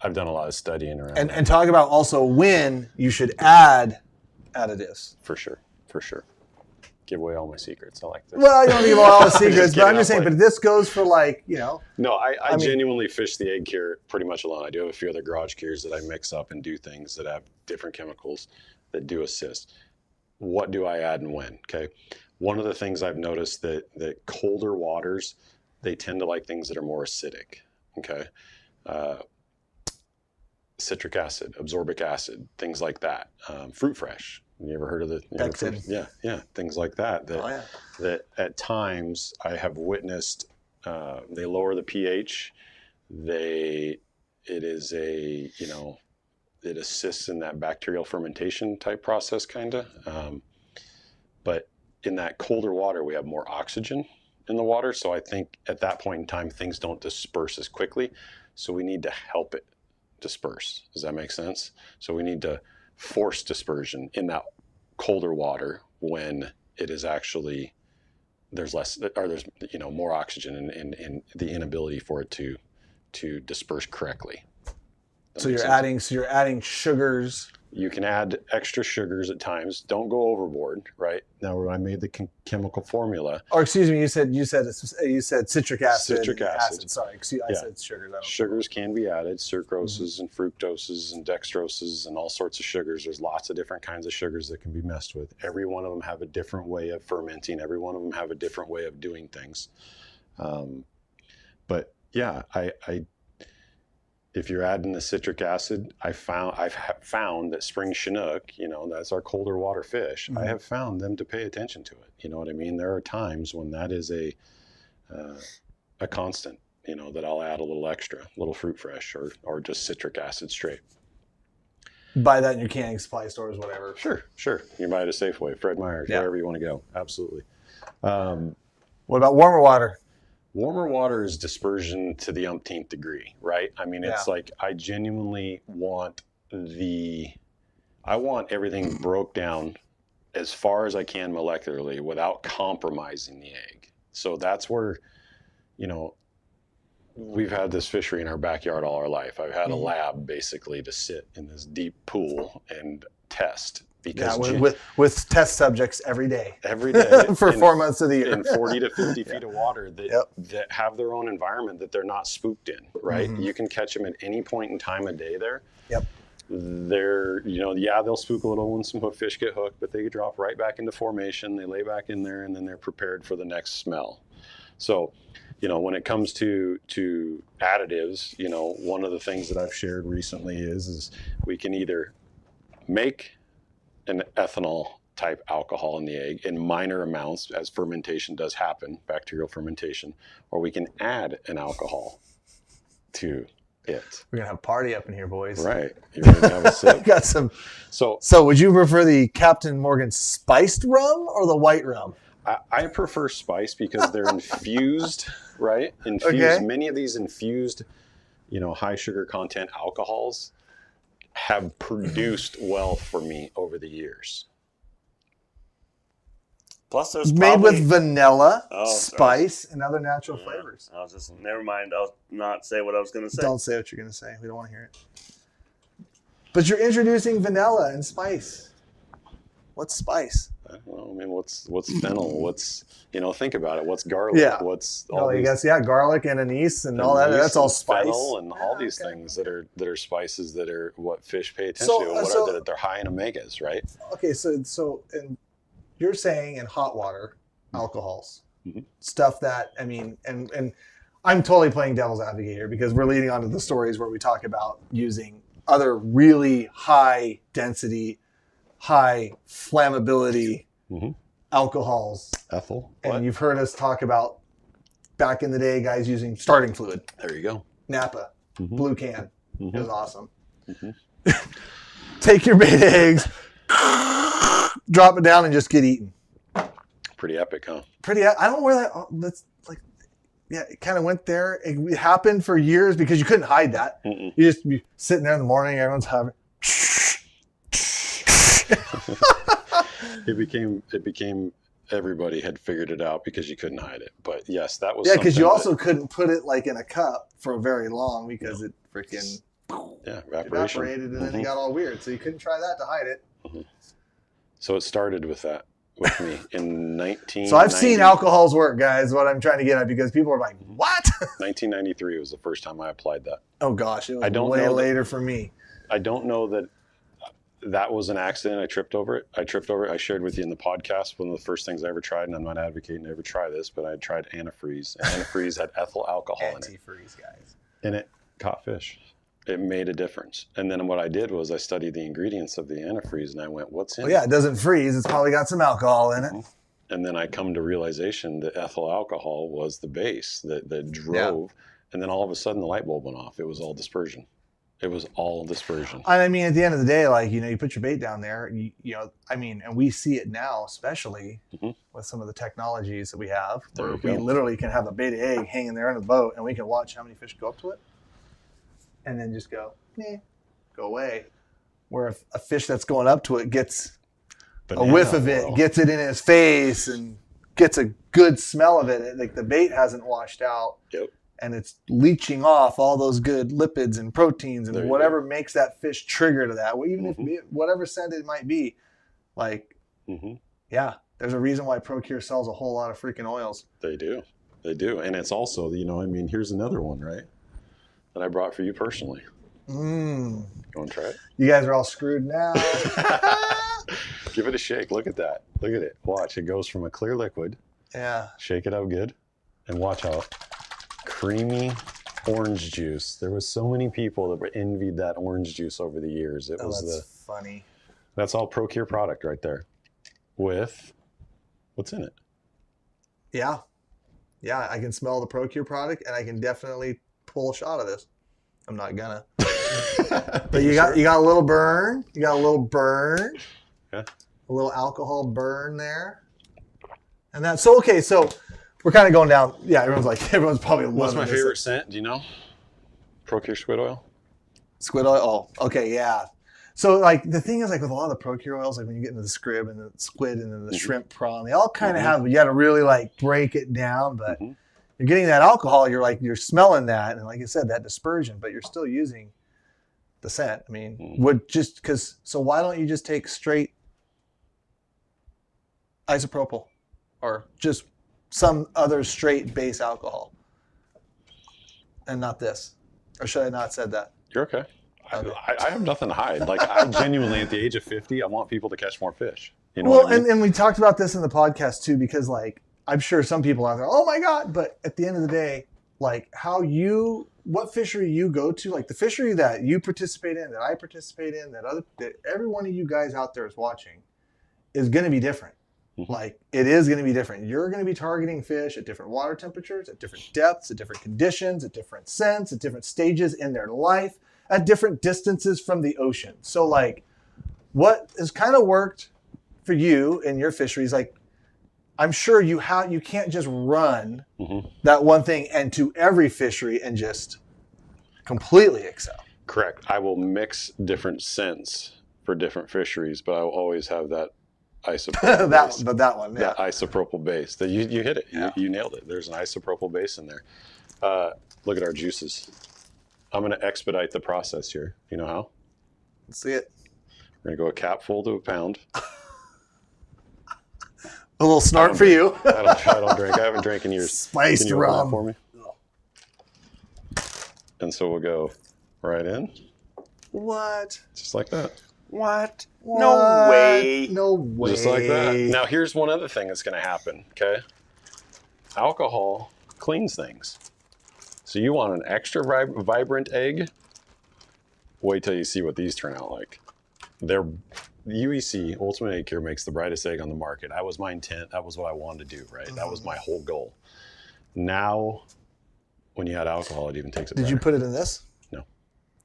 I've done a lot of studying around that. And talk about also when you should add additives. For sure. Give away all my secrets. I like this. Well, I don't give away all the secrets, but I'm just saying, but this goes for like, No, I genuinely fish the egg cure pretty much alone. I do have a few other garage cures that I mix up and do things that have different chemicals that do assist. What do I add and when? Okay. One of the things I've noticed that colder waters, they tend to like things that are more acidic. Okay. Citric acid, absorbic acid, things like that. Fruit fresh. You ever heard of the things like that that at times I have witnessed they lower the pH. It is it assists in that bacterial fermentation type process, kind of. But in that colder water, we have more oxygen in the water. So I think at that point in time, things don't disperse as quickly. So we need to help it disperse. Does that make sense? So we need to force dispersion in that colder water when it is actually there's less, or there's more oxygen and the inability for it to disperse correctly. So you're adding sugars. You can add extra sugars at times. Don't go overboard, right? Now, when I made the chemical formula. Or excuse me, you said citric acid. Citric acid. Sorry, I said sugar. Sugars can be added, sucroses and fructoses and dextroses and all sorts of sugars. There's lots of different kinds of sugars that can be messed with. Every one of them have a different way of fermenting. Every one of them have a different way of doing things. But yeah, if you're adding the citric acid, I've found that spring Chinook, that's our colder water fish. I have found them to pay attention to it. You know what I mean? There are times when that is a constant. That I'll add a little extra, a little fruit fresh, or just citric acid straight. Buy that in your canning supply stores, whatever. Sure. You buy it at Safeway, Fred Meyer's, wherever you want to go. Absolutely. What about warmer water? Warmer water is dispersion to the umpteenth degree, right? I mean, it's like I genuinely want everything broke down as far as I can molecularly without compromising the egg. So that's where, we've had this fishery in our backyard all our life. I've had a lab basically to sit in this deep pool and test. Because with test subjects every day for 4 months of the year in 40 to 50 feet of water that have their own environment that they're not spooked in, right? You can catch them at any point in time of day there. They're they'll spook a little when some fish get hooked, but they drop right back into formation. They lay back in there, and then they're prepared for the next smell. So when it comes to additives, one of the things that I've shared recently is we can either make an ethanol type alcohol in the egg in minor amounts as fermentation does happen, bacterial fermentation, or we can add an alcohol to it. We're gonna have a party up in here, boys. Right. You're gonna have a sip. Got some. So would you prefer the Captain Morgan spiced rum or the white rum? I prefer spice because they're infused, right? Okay. Many of these infused, high sugar content alcohols have produced well for me over the years. Plus, there's made with vanilla, spice, and other natural flavors. Never mind. I'll not say what I was going to say. Don't say what you're going to say. We don't want to hear it. But you're introducing vanilla and spice. What's spice? I don't know. I mean, what's fennel? What's think about it. What's garlic? Yeah. What's all I guess garlic and anise and all that. That's all spice. Fennel and all these things that are spices that are what fish pay attention to. That they're high in omegas, right? Okay, so and you're saying in hot water alcohols, stuff that and I'm totally playing devil's advocate here because we're leading on to the stories where we talk about using other really high density, high flammability alcohols. Ethyl. And you've heard us talk about back in the day, guys using starting fluid. There you go. Napa, blue can. It was awesome. Take your bait eggs, drop it down, and just get eaten. Pretty epic, huh? I don't know where that's like. Yeah, it kind of went there. It happened for years because you couldn't hide that. You just be sitting there in the morning, everyone's having. It became everybody had figured it out because you couldn't hide it. But yes, that was because you also couldn't put it like in a cup for very long because it freaking evaporated and then it got all weird. So you couldn't try that to hide it. So it started with that with me in 1990. So I've seen alcohols work, guys. What I'm trying to get at because people are like, "What?" 1993 was the first time I applied that. Oh gosh, it was way later for me. I don't know that was an accident. I tripped over it. I shared with you in the podcast one of the first things I ever tried, and I'm not advocating to ever try this, but I tried antifreeze. And antifreeze had ethyl alcohol in it. Antifreeze, guys. And it caught fish. It made a difference. And then what I did was I studied the ingredients of the antifreeze, and I went, what's in it? Well, yeah, it doesn't freeze. It's probably got some alcohol in it. And then I come to realization that ethyl alcohol was the base that drove. And then all of a sudden the light bulb went off. It was all dispersion. It was all dispersion. I mean, at the end of the day, like, you know, you put your bait down there, and we see it now, especially with some of the technologies that we have, where we literally can have a beta egg hanging there in the boat, and we can watch how many fish go up to it, and then just go away. Where if a fish that's going up to it gets a whiff of it, gets it in his face, and gets a good smell of it, like the bait hasn't washed out. Yep. And it's leaching off all those good lipids and proteins and whatever makes that fish trigger to that, even if whatever scent it might be. Like, there's a reason why ProCure sells a whole lot of freaking oils. They do. And it's also, you know, I mean, here's another one, right? That I brought for you personally. You want to try it? You guys are all screwed now. Give it a shake. Look at that. Look at it. Watch. It goes from a clear liquid. Yeah. Shake it out good. And watch how creamy orange juice. There was so many people that envied that orange juice over the years. That's funny. That's all ProCure product right there. With what's in it? Yeah, I can smell the ProCure product, and I can definitely pull a shot of this. I'm not gonna. But you got a little burn. You got a little burn. Yeah. A little alcohol burn there. And that's so okay. So we're kind of going down. Yeah, everyone's probably. What's my favorite scent? Do you know? ProCure squid oil. Squid oil. Oh, okay, yeah. So like the thing is, like with a lot of the ProCure oils, like when you get into the squid and the squid and then the shrimp prawn, they all kind of have. You got to really like break it down, but you're getting that alcohol. You're smelling that, and like I said, that dispersion, but you're still using the scent. I mean, so why don't you just take straight isopropyl or just some other straight base alcohol and not this? Or should I not have said that? You're okay. I have nothing to hide. Like, I genuinely, at the age of 50, I want people to catch more fish. You know what I mean? and we talked about this in the podcast too, because like, I'm sure some people out there, oh my God, but at the end of the day, like what fishery you go to, like the fishery that you participate in, that I participate in, that every one of you guys out there is watching is going to be different. Like, it is going to be different. You're going to be targeting fish at different water temperatures, at different depths, at different conditions, at different scents, at different stages in their life, at different distances from the ocean. So, like, what has kind of worked for you in your fisheries, like, I'm sure you can't just run that one thing into every fishery and just completely excel. Correct. I will mix different scents for different fisheries, but I will always have that isopropyl base. that one, yeah. That isopropyl base. You hit it. Yeah. You nailed it. There's an isopropyl base in there. Look at our juices. I'm going to expedite the process here. You know how? Let's see it. We're going to go a capful to a pound. A little snort for you. I don't drink. I haven't drank in years. Spiced Can you rum. open that for me? And so we'll go right in. What? Just like that. What? No way. No way. Just like that. Now, here's one other thing that's going to happen, okay? Alcohol cleans things. So you want an extra vibrant egg? Wait till you see what these turn out like. They're UEC, Ultimate Egg Cure, makes the brightest egg on the market. That was my intent. That was what I wanted to do, right? That was my whole goal. Now, when you add alcohol, it even takes it Did better. you put it in this? No.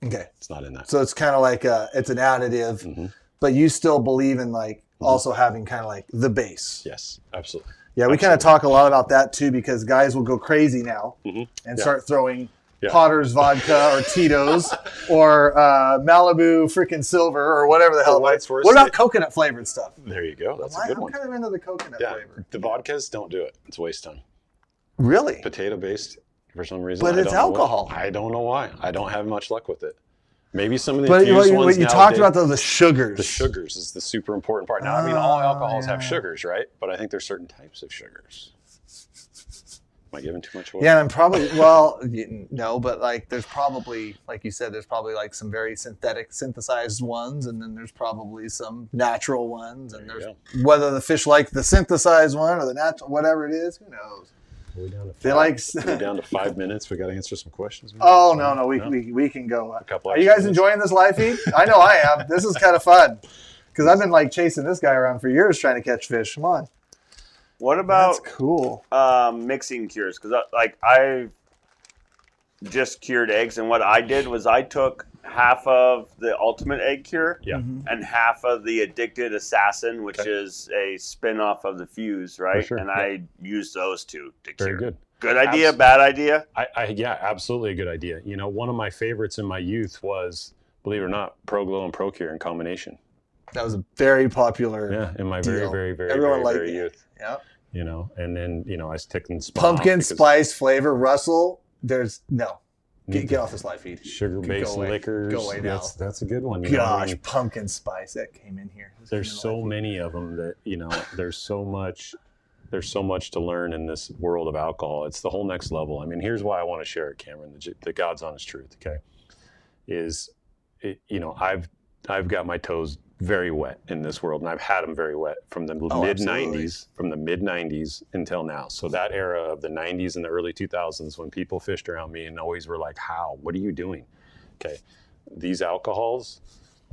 Okay. It's not in that. So it's kind of like it's an additive, but you still believe in like also having kind of like the base. Yes, absolutely. Yeah, we kind of talk a lot about that too, because guys will go crazy now and start throwing Potter's vodka or Tito's or Malibu freaking Silver or whatever the hell. What about coconut flavored stuff? There you go. That's a good one. I'm kind of into the coconut flavor. The vodkas, don't do it. It's waste time. Really? Potato based for some reason. But it's alcohol. I don't know why. I don't have much luck with it. Maybe some of the infused ones nowadays, you talked about the sugars. The sugars is the super important part. Now, I mean, all alcohols have sugars, right? But I think there's certain types of sugars. Am I giving too much away? Yeah, and probably, well, no, but like there's probably, like you said, there's probably like some very synthesized ones, and then there's probably some natural ones, and there's whether the fish like the synthesized one or the natural, whatever it is, who knows? Are we down to We're down to 5 minutes. We got to answer some questions. Maybe? Oh no, we can go. A couple. Are you guys enjoying this live feed? I know I am. This is kind of fun because I've been like chasing this guy around for years trying to catch fish. Come on. What about That's cool. Mixing cures? Because I just cured eggs, and what I did was I took half of the Ultimate Egg Cure, and half of the Addicted Assassin, which is a spin-off of the Fuse, right? sure. And I use those two to cure. Very good. Good idea, bad idea? Yeah, absolutely a good idea. You know, one of my favorites in my youth was, believe it or not, Pro Glow and Pro Cure in combination. That was a very popular in my deal. very youth. Yeah. You know, and then, you know, I was taking pumpkin spice flavor. Russell, there's no. Get off this live feed. Sugar-based liquors. Go away now. That's a good one. Gosh, pumpkin spice that came in here. There's so many of them that, you know, there's so much to learn in this world of alcohol. It's the whole next level. I mean, here's why I want to share it, Cameron, the God's honest truth, okay? You know, I've got my toes very wet in this world, and I've had them very wet from the mid-90s until now. So that era of the 90s and the early 2000s when people fished around me and always were like, how? What are you doing? Okay, these alcohols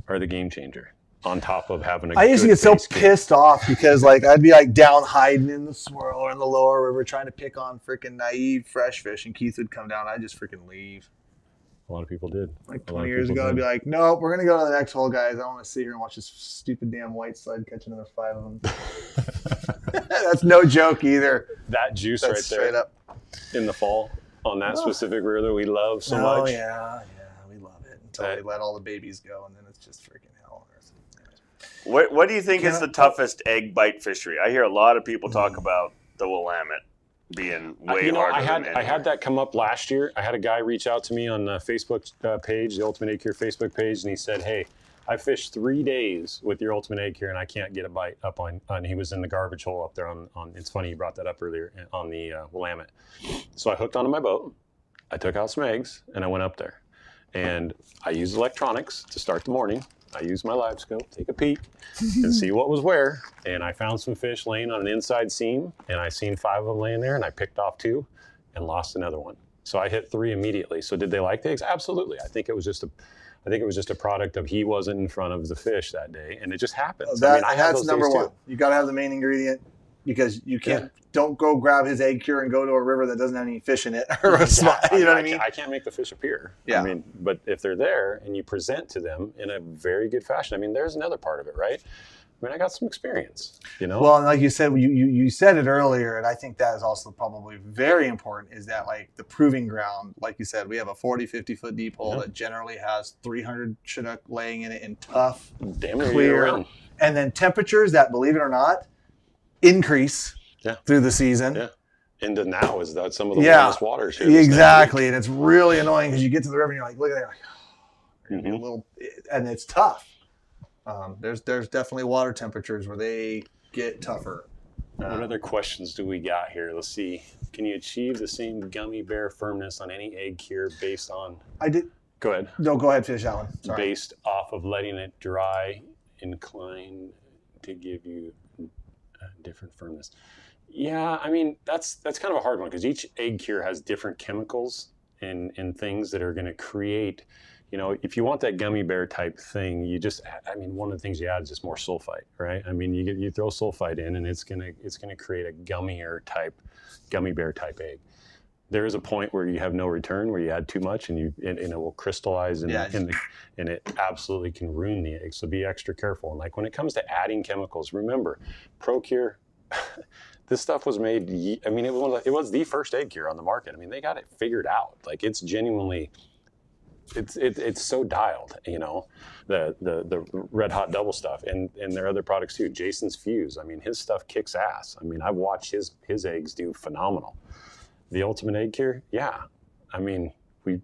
are the game changer. On top of having I used to get so pissed off because like I'd be like down hiding in the swirl or in the lower river trying to pick on freaking naive fresh fish, and Keith would come down. I'd just freaking leave. A lot of people did. Like 20 years ago, I'd be like, nope, we're going to go to the next hole, guys. I want to sit here and watch this stupid damn white slide catch another 5 of them. That's no joke either. That juice right straight there up. In the fall on that specific river that we love so much. Oh, yeah, we love it until they let all the babies go, and then it's just freaking hell on earth. What do you think is the toughest egg bite fishery? I hear a lot of people talk about the Willamette being way harder. I had that come up last year. I had a guy reach out to me on the Facebook page, the Ultimate Egg Cure Facebook page, and he said, hey, I fished 3 days with your Ultimate Egg Cure and I can't get a bite up on he was in the garbage hole up there on it's funny you brought that up earlier, on the Willamette. So I hooked onto my boat, I took out some eggs, and I went up there. And I used electronics to start the morning. I used my live scope, take a peek, and see what was where. And I found some fish laying on an inside seam, and I seen 5 of them laying there, and I picked off 2 and lost another one. So I hit 3 immediately. So did they like the eggs? Absolutely. I think it was just a product of he wasn't in front of the fish that day, and it just happens. That's number one. You got to have the main ingredient, because you can't. Don't go grab his egg cure and go to a river that doesn't have any fish in it. You know what I mean? I can't make the fish appear. Yeah. I mean, but if they're there and you present to them in a very good fashion, I mean, there's another part of it, right? I mean, I got some experience, you know? Well, and like you said, you said it earlier, and I think that is also probably very important, is that like the proving ground, like you said, we have a 40, 50 foot deep hole that generally has 300 Chinook laying in it in tough, clear, and then temperatures that, believe it or not, increase through the season. Yeah. Into now is that some of the warmest waters here. Exactly. And it's really annoying because you get to the river and you're like, look at that. Like, a little, and it's tough. There's definitely water temperatures where they get tougher. What other questions do we got here? Let's see. Can you achieve the same gummy bear firmness on any egg cure based on? I did. Go ahead. No, go ahead. Finish that one. Sorry. Based off of letting it dry, incline to give you a different firmness. Yeah, I mean, that's kind of a hard one because each egg cure has different chemicals and things that are going to create, you know, if you want that gummy bear type thing, one of the things you add is just more sulfite, right? I mean, you throw sulfite in and it's going to create a gummy bear type egg. There is a point where you have no return, where you add too much and it will crystallize and it absolutely can ruin the egg. So be extra careful. And like when it comes to adding chemicals, remember, ProCure, this stuff was made, I mean, it was the first egg cure on the market. I mean, they got it figured out. Like it's genuinely, it's so dialed, you know, the red hot double stuff and their other products too. Jason's Fuse, I mean, his stuff kicks ass. I mean, I've watched his eggs do phenomenal. The Ultimate Egg Cure, yeah. I mean, we've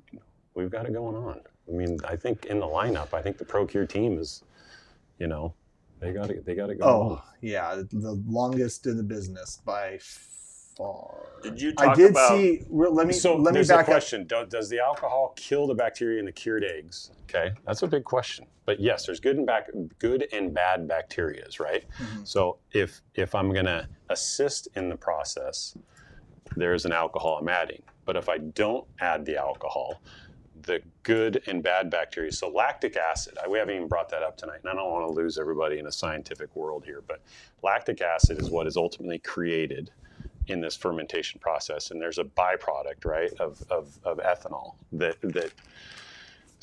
got it going on. I mean, I think in the lineup, I think the ProCure team is, you know, they got it going on. Oh, yeah, the longest in the business by far. Did you talk about? Let me there's back a question. Does the alcohol kill the bacteria in the cured eggs? Okay, that's a big question. But yes, there's good and bad bacterias, right? Mm-hmm. So if I'm going to assist in the process, there's an alcohol I'm adding. But if I don't add the alcohol, the good and bad bacteria, so lactic acid, we haven't even brought that up tonight, and I don't want to lose everybody in a scientific world here, but lactic acid is what is ultimately created in this fermentation process, and there's a byproduct, right, of ethanol that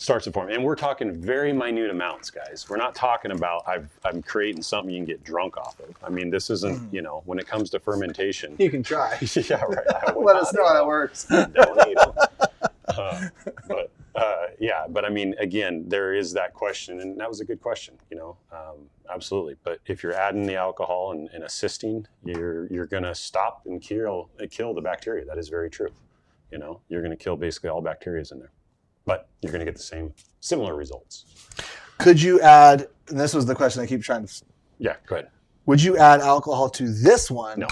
Starts to form. And we're talking very minute amounts, guys. We're not talking about I'm creating something you can get drunk off of. I mean, this isn't, when it comes to fermentation. You can try. Yeah, right. Let us know how that works. Don't eat them. But I mean, again, there is that question, and that was a good question, absolutely. But if you're adding the alcohol and assisting, you're going to stop and kill the bacteria. That is very true. You're going to kill basically all bacteria in there. But you're going to get the similar results. Could you add, and this was the question I keep trying to... Yeah, go ahead. Would you add alcohol to this one? No.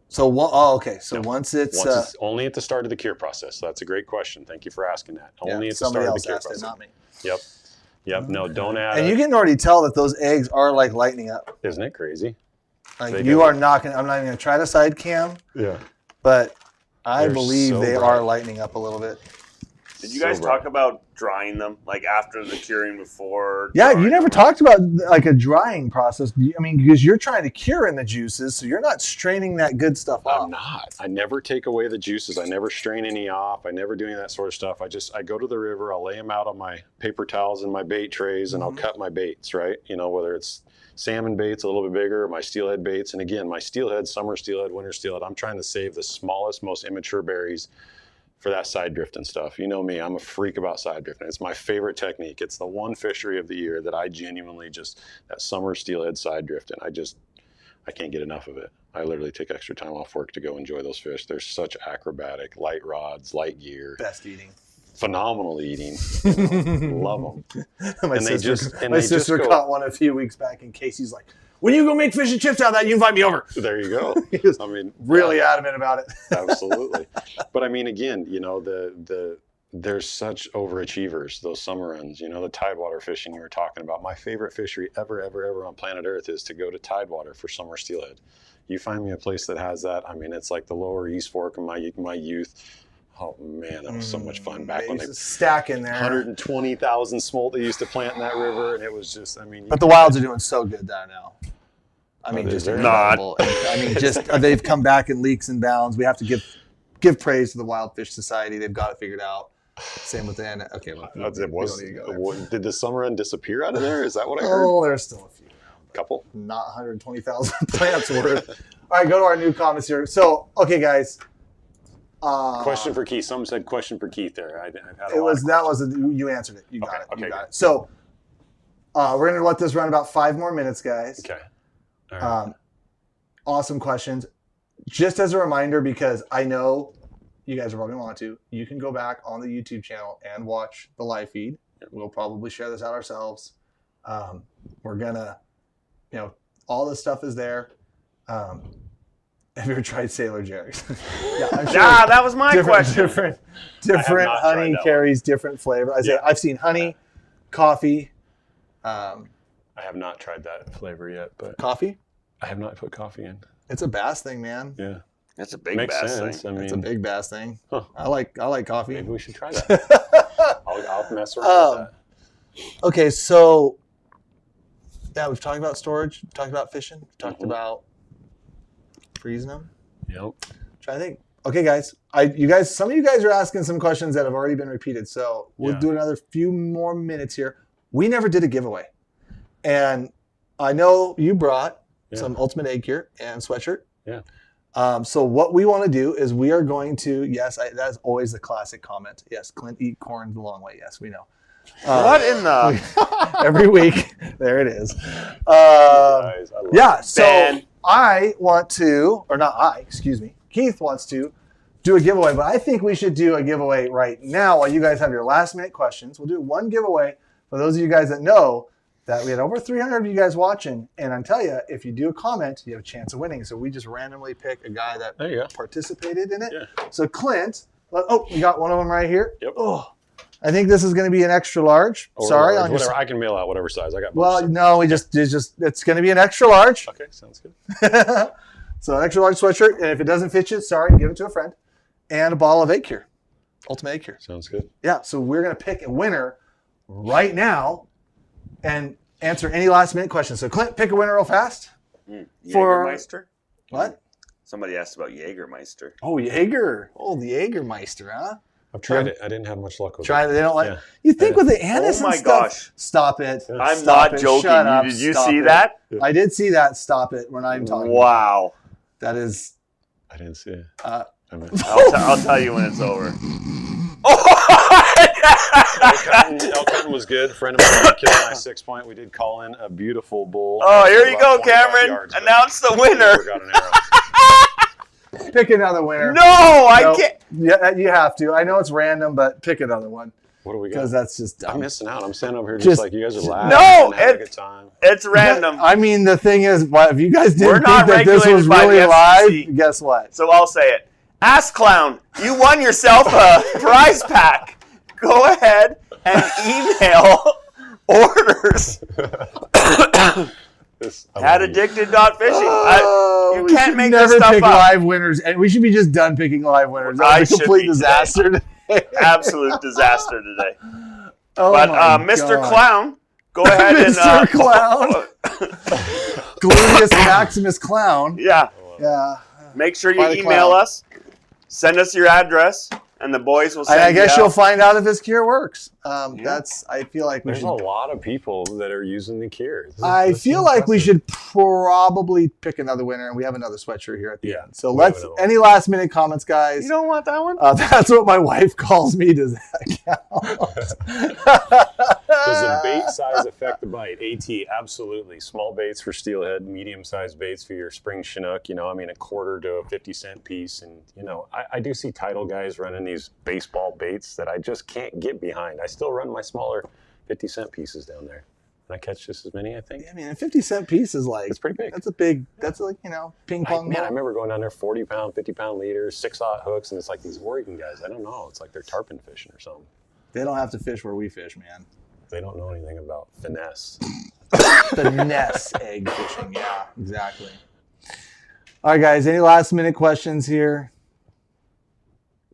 So, okay. So no. Once it's only at the start of the cure process. So that's a great question. Thank you for asking that. Only at the somebody start else of the cure asked process. it, not me. Yep. No, don't add. And you can already tell that those eggs are like lighting up. Isn't it crazy? Like I'm not even going to try to side cam. Yeah. But I believe so they bright. are lighting up a little bit. Did you guys talk about drying them, like after the curing, before? Yeah, you never talked about like a drying process. I mean, because you're trying to cure in the juices, so you're not straining that good stuff off. I'm not. I never take away the juices. I never strain any off. I never do any of that sort of stuff. I go to the river. I'll lay them out on my paper towels and my bait trays, and I'll cut my baits, right? Whether it's salmon baits a little bit bigger, my steelhead baits. And again, my steelhead, summer steelhead, winter steelhead, I'm trying to save the smallest, most immature berries for that side drift and stuff. You know me, I'm a freak about side drifting. It's my favorite technique. It's the one fishery of the year that I genuinely that summer steelhead side drift, and I can't get enough of it. I literally take extra time off work to go enjoy those fish. They're such acrobatic, light rods, light gear. Best eating. Phenomenal eating. Love them. My sister caught one a few weeks back, and Casey's like, when you go make fish and chips out of that, you invite me over. There you go. He was really adamant about it. Absolutely. But I mean, again, there's such overachievers, those summer runs, the tidewater fishing you were talking about. My favorite fishery ever on planet Earth is to go to tidewater for summer steelhead. You find me a place that has that. I mean, it's like the lower East Fork of my youth. Oh man, that was so much fun back when they stack in there. 120,000 smolt they used to plant in that river, and it was just, But the wilds are doing so good there now. I mean, just incredible. They've come back in leaps and bounds. We have to give praise to the Wild Fish Society. They've got it figured out. Same with the okay. Did the summer run disappear out of there? Is that what I heard? Oh, there's still a few. Couple. Not 120,000 plants worth. All right, go to our new comments here. So, okay, guys. Question for Keith. Someone said question for Keith there. You answered it. You got it. You got it. So we're gonna let this run about 5 more minutes, guys. Okay. All right. Awesome questions. Just as a reminder, because I know you guys are probably going to want to, you can go back on the YouTube channel and watch the live feed. We'll probably share this out ourselves. We're gonna, all this stuff is there. Have you ever tried Sailor Jerry's? Yeah, I'm sure that was my question. Different honey carries different flavor. I've seen honey, coffee. I have not tried that flavor yet, but coffee? I have not put coffee in. It's a bass thing, man. Yeah. That's a big bass thing. It's a big bass thing. Huh. I like coffee. Maybe we should try that. I'll mess around with that. Okay, so we've talked about storage, we've talked about fishing, we've talked about freezing them. Yep. Trying to think. Okay, guys. Some of you guys are asking some questions that have already been repeated, so we'll do another few more minutes here. We never did a giveaway, and I know you brought some Ultimate Egg Cure and sweatshirt. Yeah. So what we want to do is we are going to. That is always the classic comment. Yes, Clint, eat corn the long way. Yes, we know. What in the every week? There it is. So Ben. I want to, or not I, excuse me. Keith wants to do a giveaway, but I think we should do a giveaway right now while you guys have your last minute questions. We'll do one giveaway for those of you guys that know that we had over 300 of you guys watching. And I tell you, if you do a comment, you have a chance of winning. So we just randomly pick a guy that participated in it. Yeah. So Clint, we got one of them right here. Yep. Oh, I think this is going to be an extra large. Sorry. Whatever. I can mail out whatever size. I got both. Well, no, it's going to be an extra large. Okay, sounds good. So an extra large sweatshirt, and if it doesn't fit you, sorry, give it to a friend. And a bottle of Egg Cure, Ultimate Egg Cure. Sounds good. Yeah, so we're going to pick a winner right now and answer any last minute questions. So Clint, pick a winner real fast. Jägermeister? What? Somebody asked about Jägermeister. Oh, Jaeger. Oh, the Jägermeister, huh? I've tried it. I didn't have much luck with it. They don't like. Yeah. You think with the anise and stuff? Gosh. Stop it. Yeah. I'm not joking. Shut up. Did you see that? I did see that. Stop it. We're not even talking. Wow. That is. I didn't see it. I'll tell you when it's over. Elk hunting was good. Friend of mine killed my 6-point. We did call in a beautiful bull. Oh, here you go, Cameron. Announce the winner. Got an arrow. Pick another winner. No, I can't. Yeah, you have to. I know it's random, but pick another one. What do we got? Because that's just dumb. I'm missing out. I'm standing over here just like you guys are laughing. No, having a good time. It's random. I mean, the thing is, if you guys didn't We're think that this was really live, guess what? So I'll say it. Ass Clown, you won yourself a prize pack. Go ahead and email orders at addicted.fishing. You can't make this stuff pick up. Live winners, and we should be just done picking live winners. That's a complete disaster today. Absolute disaster today. Oh, but Mr. Clown, go ahead and Mr. Clown, Gluteus Maximus Clown. Yeah. Yeah. Make sure you email us. Send us your address, and the boys will send I guess you'll find out if this cure works. I feel like there's a lot of people that are using the cure. I feel like we should probably pick another winner, and we have another sweatshirt here at the end. So any last minute comments, guys? You don't want that one? That's what my wife calls me. Does that count? Does the bait size affect the bite? AT, absolutely. Small baits for steelhead, medium-sized baits for your spring Chinook. A quarter to a 50-cent piece. And, I do see title guys running these baseball baits that I just can't get behind. I still run my smaller 50-cent pieces down there. And I catch just as many, I think. Yeah, a 50-cent piece is like... It's pretty big. That's like, ping pong ball. I remember going down there 40-pound, 50-pound leaders, 6/0 hooks, and it's like these Oregon guys. I don't know. It's like they're tarpon fishing or something. They don't have to fish where we fish, man. They don't know anything about finesse. Finesse egg fishing, yeah, exactly. All right, guys, any last minute questions here?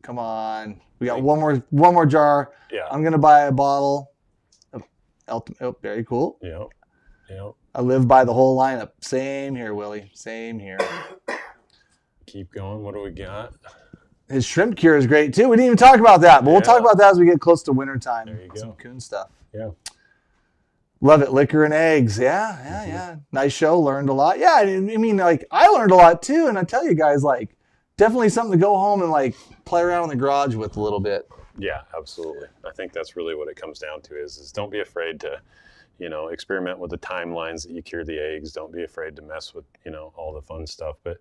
Come on. We got one more jar. Yeah. I'm going to buy a bottle of very cool. Yeah. I live by the whole lineup. Same here, Willie. Same here. Keep going. What do we got? His shrimp cure is great, too. We didn't even talk about that, but we'll talk about that as we get close to winter time. There you go. Some coon stuff. Yeah. Love it. Liquor and eggs. Yeah. Nice show. Learned a lot. Yeah, I learned a lot, too. And I tell you guys, definitely something to go home and, play around in the garage with a little bit. Yeah, absolutely. I think that's really what it comes down to is don't be afraid to, experiment with the timelines that you cure the eggs. Don't be afraid to mess with, all the fun stuff. But,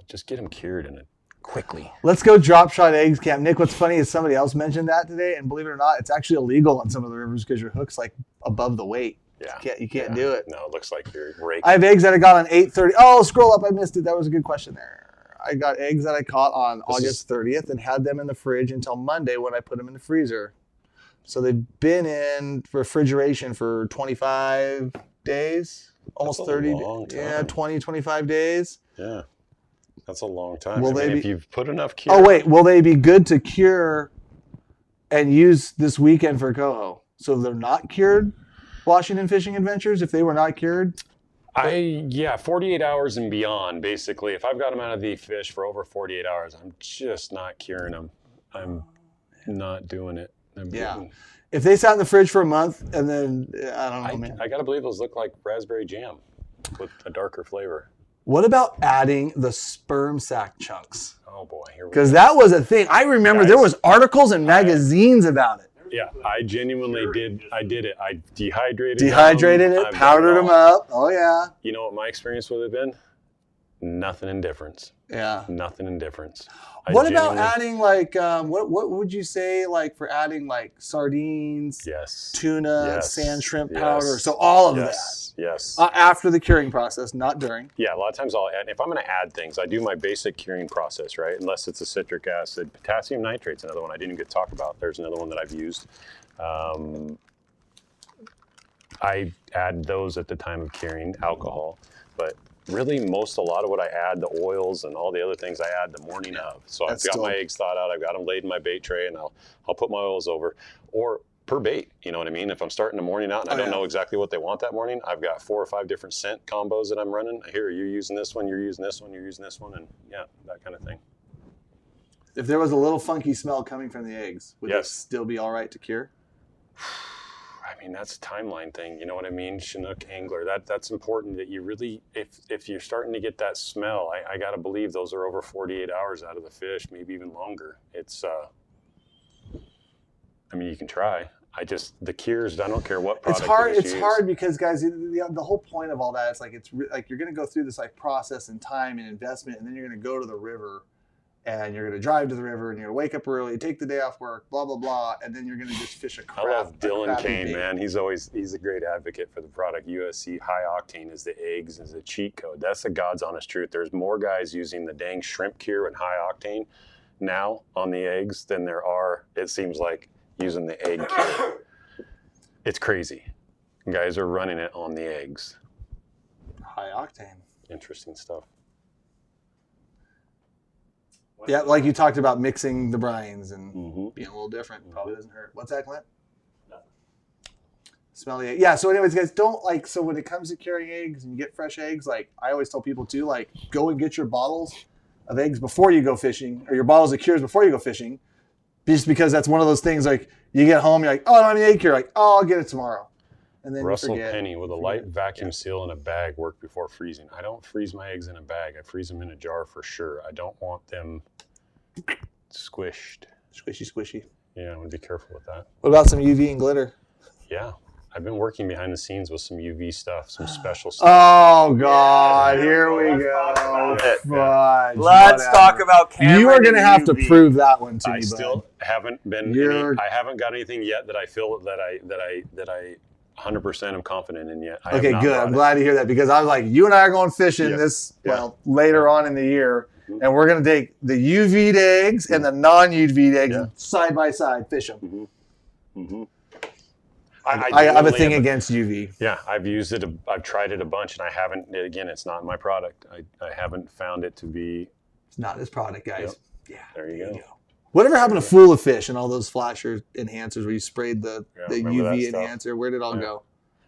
just get them cured in it quickly. Let's go drop shot eggs camp. Nick, what's funny is somebody else mentioned that today, and believe it or not, it's actually illegal on some of the rivers because your hook's above the weight. Yeah. You can't do it. No, it looks like you're raking. I have eggs that I got on 8:30. Oh, scroll up. I missed it. That was a good question there. I got eggs that I caught on August 30th and had them in the fridge until Monday when I put them in the freezer. So they've been in refrigeration for 25 days, almost 30. Yeah, 20, 25 days. Yeah. That's a long time. If you've put enough cure. Oh, wait. Will they be good to cure and use this weekend for coho? So if they're not cured, Washington Fishing Adventures, if they were not cured? 48 hours and beyond, basically. If I've got them out of the fish for over 48 hours, I'm just not curing them. I'm not doing it. If they sat in the fridge for a month and then, I don't know, man. I got to believe those look like raspberry jam with a darker flavor. What about adding the sperm sac chunks? Oh boy, here we go. Because that was a thing. I remember there was articles and magazines about it. Yeah, I genuinely did. I did it. I dehydrated it, powdered them up. Oh yeah. You know what my experience would have been? Nothing in difference. Yeah. Nothing in difference. What about adding what would you say for adding sardines? Yes. Tuna, sand shrimp powder. So all of that. Yes. After the curing process, not during. Yeah, a lot of times I'll add. If I'm going to add things, I do my basic curing process, right? Unless it's a citric acid. Potassium nitrate's another one I didn't get to talk about. There's another one that I've used. I add those at the time of curing, alcohol, but really a lot of what I add, the oils and all the other things, I add the morning of. So I've got my eggs thawed out, I've got them laid in my bait tray, and I'll put my oils over, or per bait, you know what I mean? If I'm starting the morning out and I don't know exactly what they want that morning, I've got 4 or 5 different scent combos that I'm running. Here, you're using this one, you're using this one, you're using this one, and that kind of thing. If there was a little funky smell coming from the eggs, would it still be all right to cure? I mean, that's a timeline thing. You know what I mean? Chinook angler. That's important that you really, if you're starting to get that smell, I got to believe those are over 48 hours out of the fish, maybe even longer. It's, I mean, you can try. The cures, I don't care what product it's hard because, guys, the whole point of all that is like, you're going to go through this like process and time and investment, and then you're going to go to the river and you're going to drive to the river and you're going to wake up early, take the day off work, blah, blah, blah. And then you're going to just fish a crap. I love Dylan Kane, man. He's a great advocate for the product. USC high octane is the eggs, is a cheat code. That's the God's honest truth. There's more guys using the dang shrimp cure and high octane now on the eggs than there are, it seems like, using the egg cure. It's crazy. Guys are running it on the eggs. High octane. Interesting stuff. Yeah, like you talked about mixing the brines and being a little different. Probably doesn't hurt. What's that, Clint? Nothing. Smelly egg. Yeah, so anyways, guys, so when it comes to curing eggs and you get fresh eggs, like I always tell people too, like go and get your bottles of eggs before you go fishing, or your bottles of cures before you go fishing. Just because that's one of those things, like you get home, you're like, oh, I don't have any egg cure. Like, oh, I'll get it tomorrow. And then Russell Penny with a light vacuum seal in a bag work before freezing. I don't freeze my eggs in a bag. I freeze them in a jar for sure. I don't want them squished. Squishy. Yeah, I'm going to be careful with that. What about some UV and glitter? Yeah. I've been working behind the scenes with some UV stuff, some special stuff. Oh, God. Here we go. Let's talk about Cameron. You are going to have to prove that one to me, I still haven't I haven't got anything yet that I feel that I 100% am confident in yet. Okay, good. I'm glad to hear that because I was like, you and I are going fishing later on in the year, and we're going to take the UV'd eggs and the non-UV'd eggs and side by side fish them. I have a thing against UV. Yeah, I've used it. I've tried it a bunch, and I haven't. Again, it's not my product. I haven't found it to be. It's not his product, guys. Yep. Yeah, there you go. Whatever happened to Fool of Fish and all those flasher enhancers where you sprayed the UV enhancer? Where did it all go?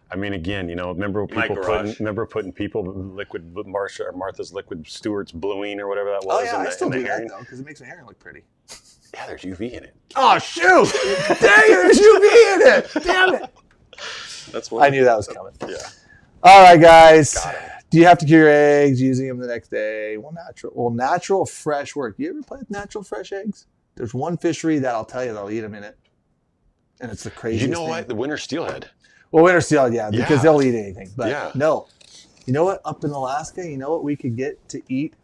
I mean, again, remember putting people liquid Martha's liquid Stewart's bluing or whatever that was. Oh yeah, I still do that though because it makes my hair look pretty. Yeah, there's UV in it. Oh shoot! Dang it, there's UV in it. Damn it! That's what I knew that was coming. Yeah. All right, guys. Do you have to cure your eggs using them the next day? Natural fresh work. You ever play with natural fresh eggs? There's one fishery that I'll tell you they'll eat them in it, and it's the craziest thing. You know what? The winter steelhead. Well, winter steelhead, because they'll eat anything. But no, you know what? Up in Alaska, you know what we could get to eat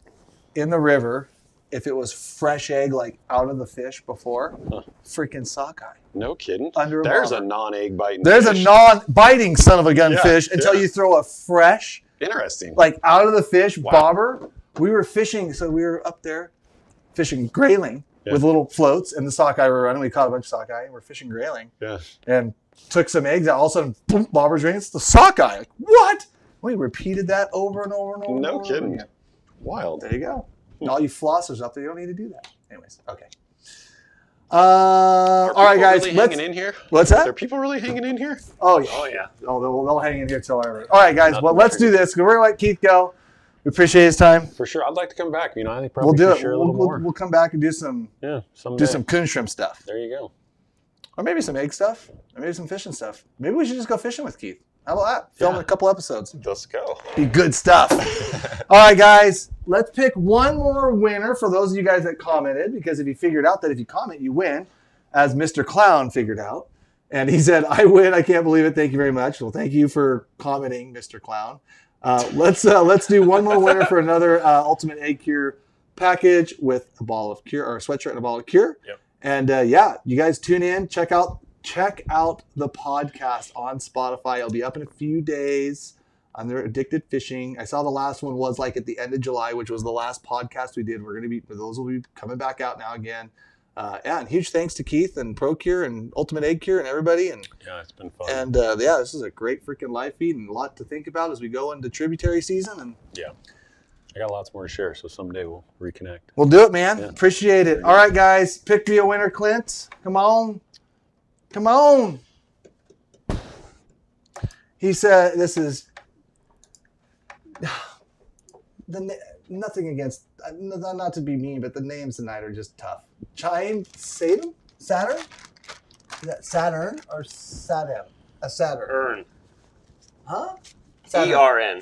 in the river if it was fresh egg, like out of the fish before? Freaking sockeye. No kidding. There's a non-egg biting. There's a non-biting son of a gun fish until you throw a fresh, like out of the fish bobber. We were fishing, so we were up there fishing grayling with little floats, and the sockeye were running. We caught a bunch of sockeye, and we're fishing grayling. Yeah. And took some eggs out. All of a sudden, boom, bobber's ring. It's the sockeye. Like, what? We repeated that over and over and over. No kidding. Wild. There you go. All you flossers out there, you don't need to do that. Anyways, okay. All right, guys. Really hanging in here? What's that? Are people really hanging in here? Oh, yeah. Oh, yeah. Oh, they'll hang in here till ever. All right, guys. Well, let's do this. We're going to let Keith go. We appreciate his time. For sure. I'd like to come back. I think we'll do it. We'll come back and do some coon shrimp stuff. There you go. Or maybe some egg stuff. Or maybe some fishing stuff. Maybe we should just go fishing with Keith. How about that? Film a couple episodes. Let's go. Be good stuff. All right, guys. Let's pick one more winner for those of you guys that commented, because if you figured out that if you comment, you win, as Mr. Clown figured out. And he said, I win. I can't believe it. Thank you very much. Well, thank you for commenting, Mr. Clown. Let's do one more winner for another Ultimate Egg Cure package with a ball of Cure, or a sweatshirt and a ball of Cure. Yep. And you guys tune in. Check out the podcast on Spotify. It'll be up in a few days on their Addicted Fishing. I saw the last one was like at the end of July, which was the last podcast we did. Those will be coming back out now again. And huge thanks to Keith and ProCure and Ultimate Egg Cure and everybody. And it's been fun. And this is a great freaking live feed and a lot to think about as we go into tributary season. And I got lots more to share, so someday we'll reconnect. We'll do it, man. Yeah. Appreciate it. All right, guys. Pick me a winner, Clint. Come on. He said, this is... nothing against, not to be mean, but the names tonight are just tough. Chaim Saturn? Saturn? Is that Saturn or Saturn? A Saturn. Ern. Huh? Saturn. E-R-N.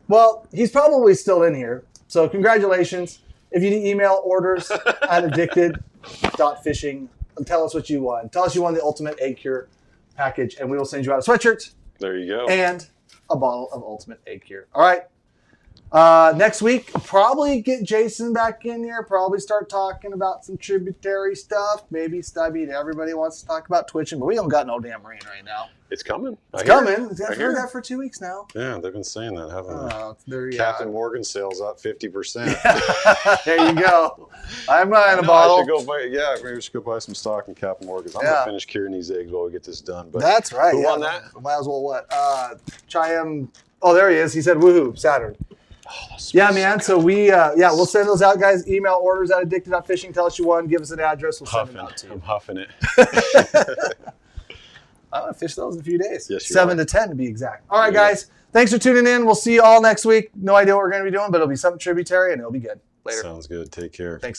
Well, he's probably still in here. So congratulations. If you need email orders at addicted.fishing, tell us what you want. Tell us you want the Ultimate Egg Cure package, and we will send you out a sweatshirt. There you go. And a bottle of Ultimate Egg Cure. All right. Next week, probably get Jason back in here. Probably start talking about some tributary stuff. Maybe Stubby. Everybody wants to talk about twitching, but we don't got no damn rain right now. It's coming. It's coming. I've heard that for 2 weeks now. Yeah, they've been saying that, haven't they? Yeah. Captain Morgan sales up 50%. There you go. I'm buying a bottle. Maybe we should go buy some stock in Captain Morgan's. I'm going to finish curing these eggs while we get this done. But that's right. Who won that? Might as well what? Chaim. Oh, there he is. He said woohoo, Saturn. Oh, yeah, man. So we'll send those out, guys. Email orders at addicted.fishing. Tell us you won. Give us an address. We'll send them out to you. I'm huffing it. I'm going to fish those in a few days. Yes, 7 to 10 to be exact. All right, guys. Thanks for tuning in. We'll see you all next week. No idea what we're going to be doing, but it'll be something tributary, and it'll be good. Later. Sounds good. Take care. Thanks.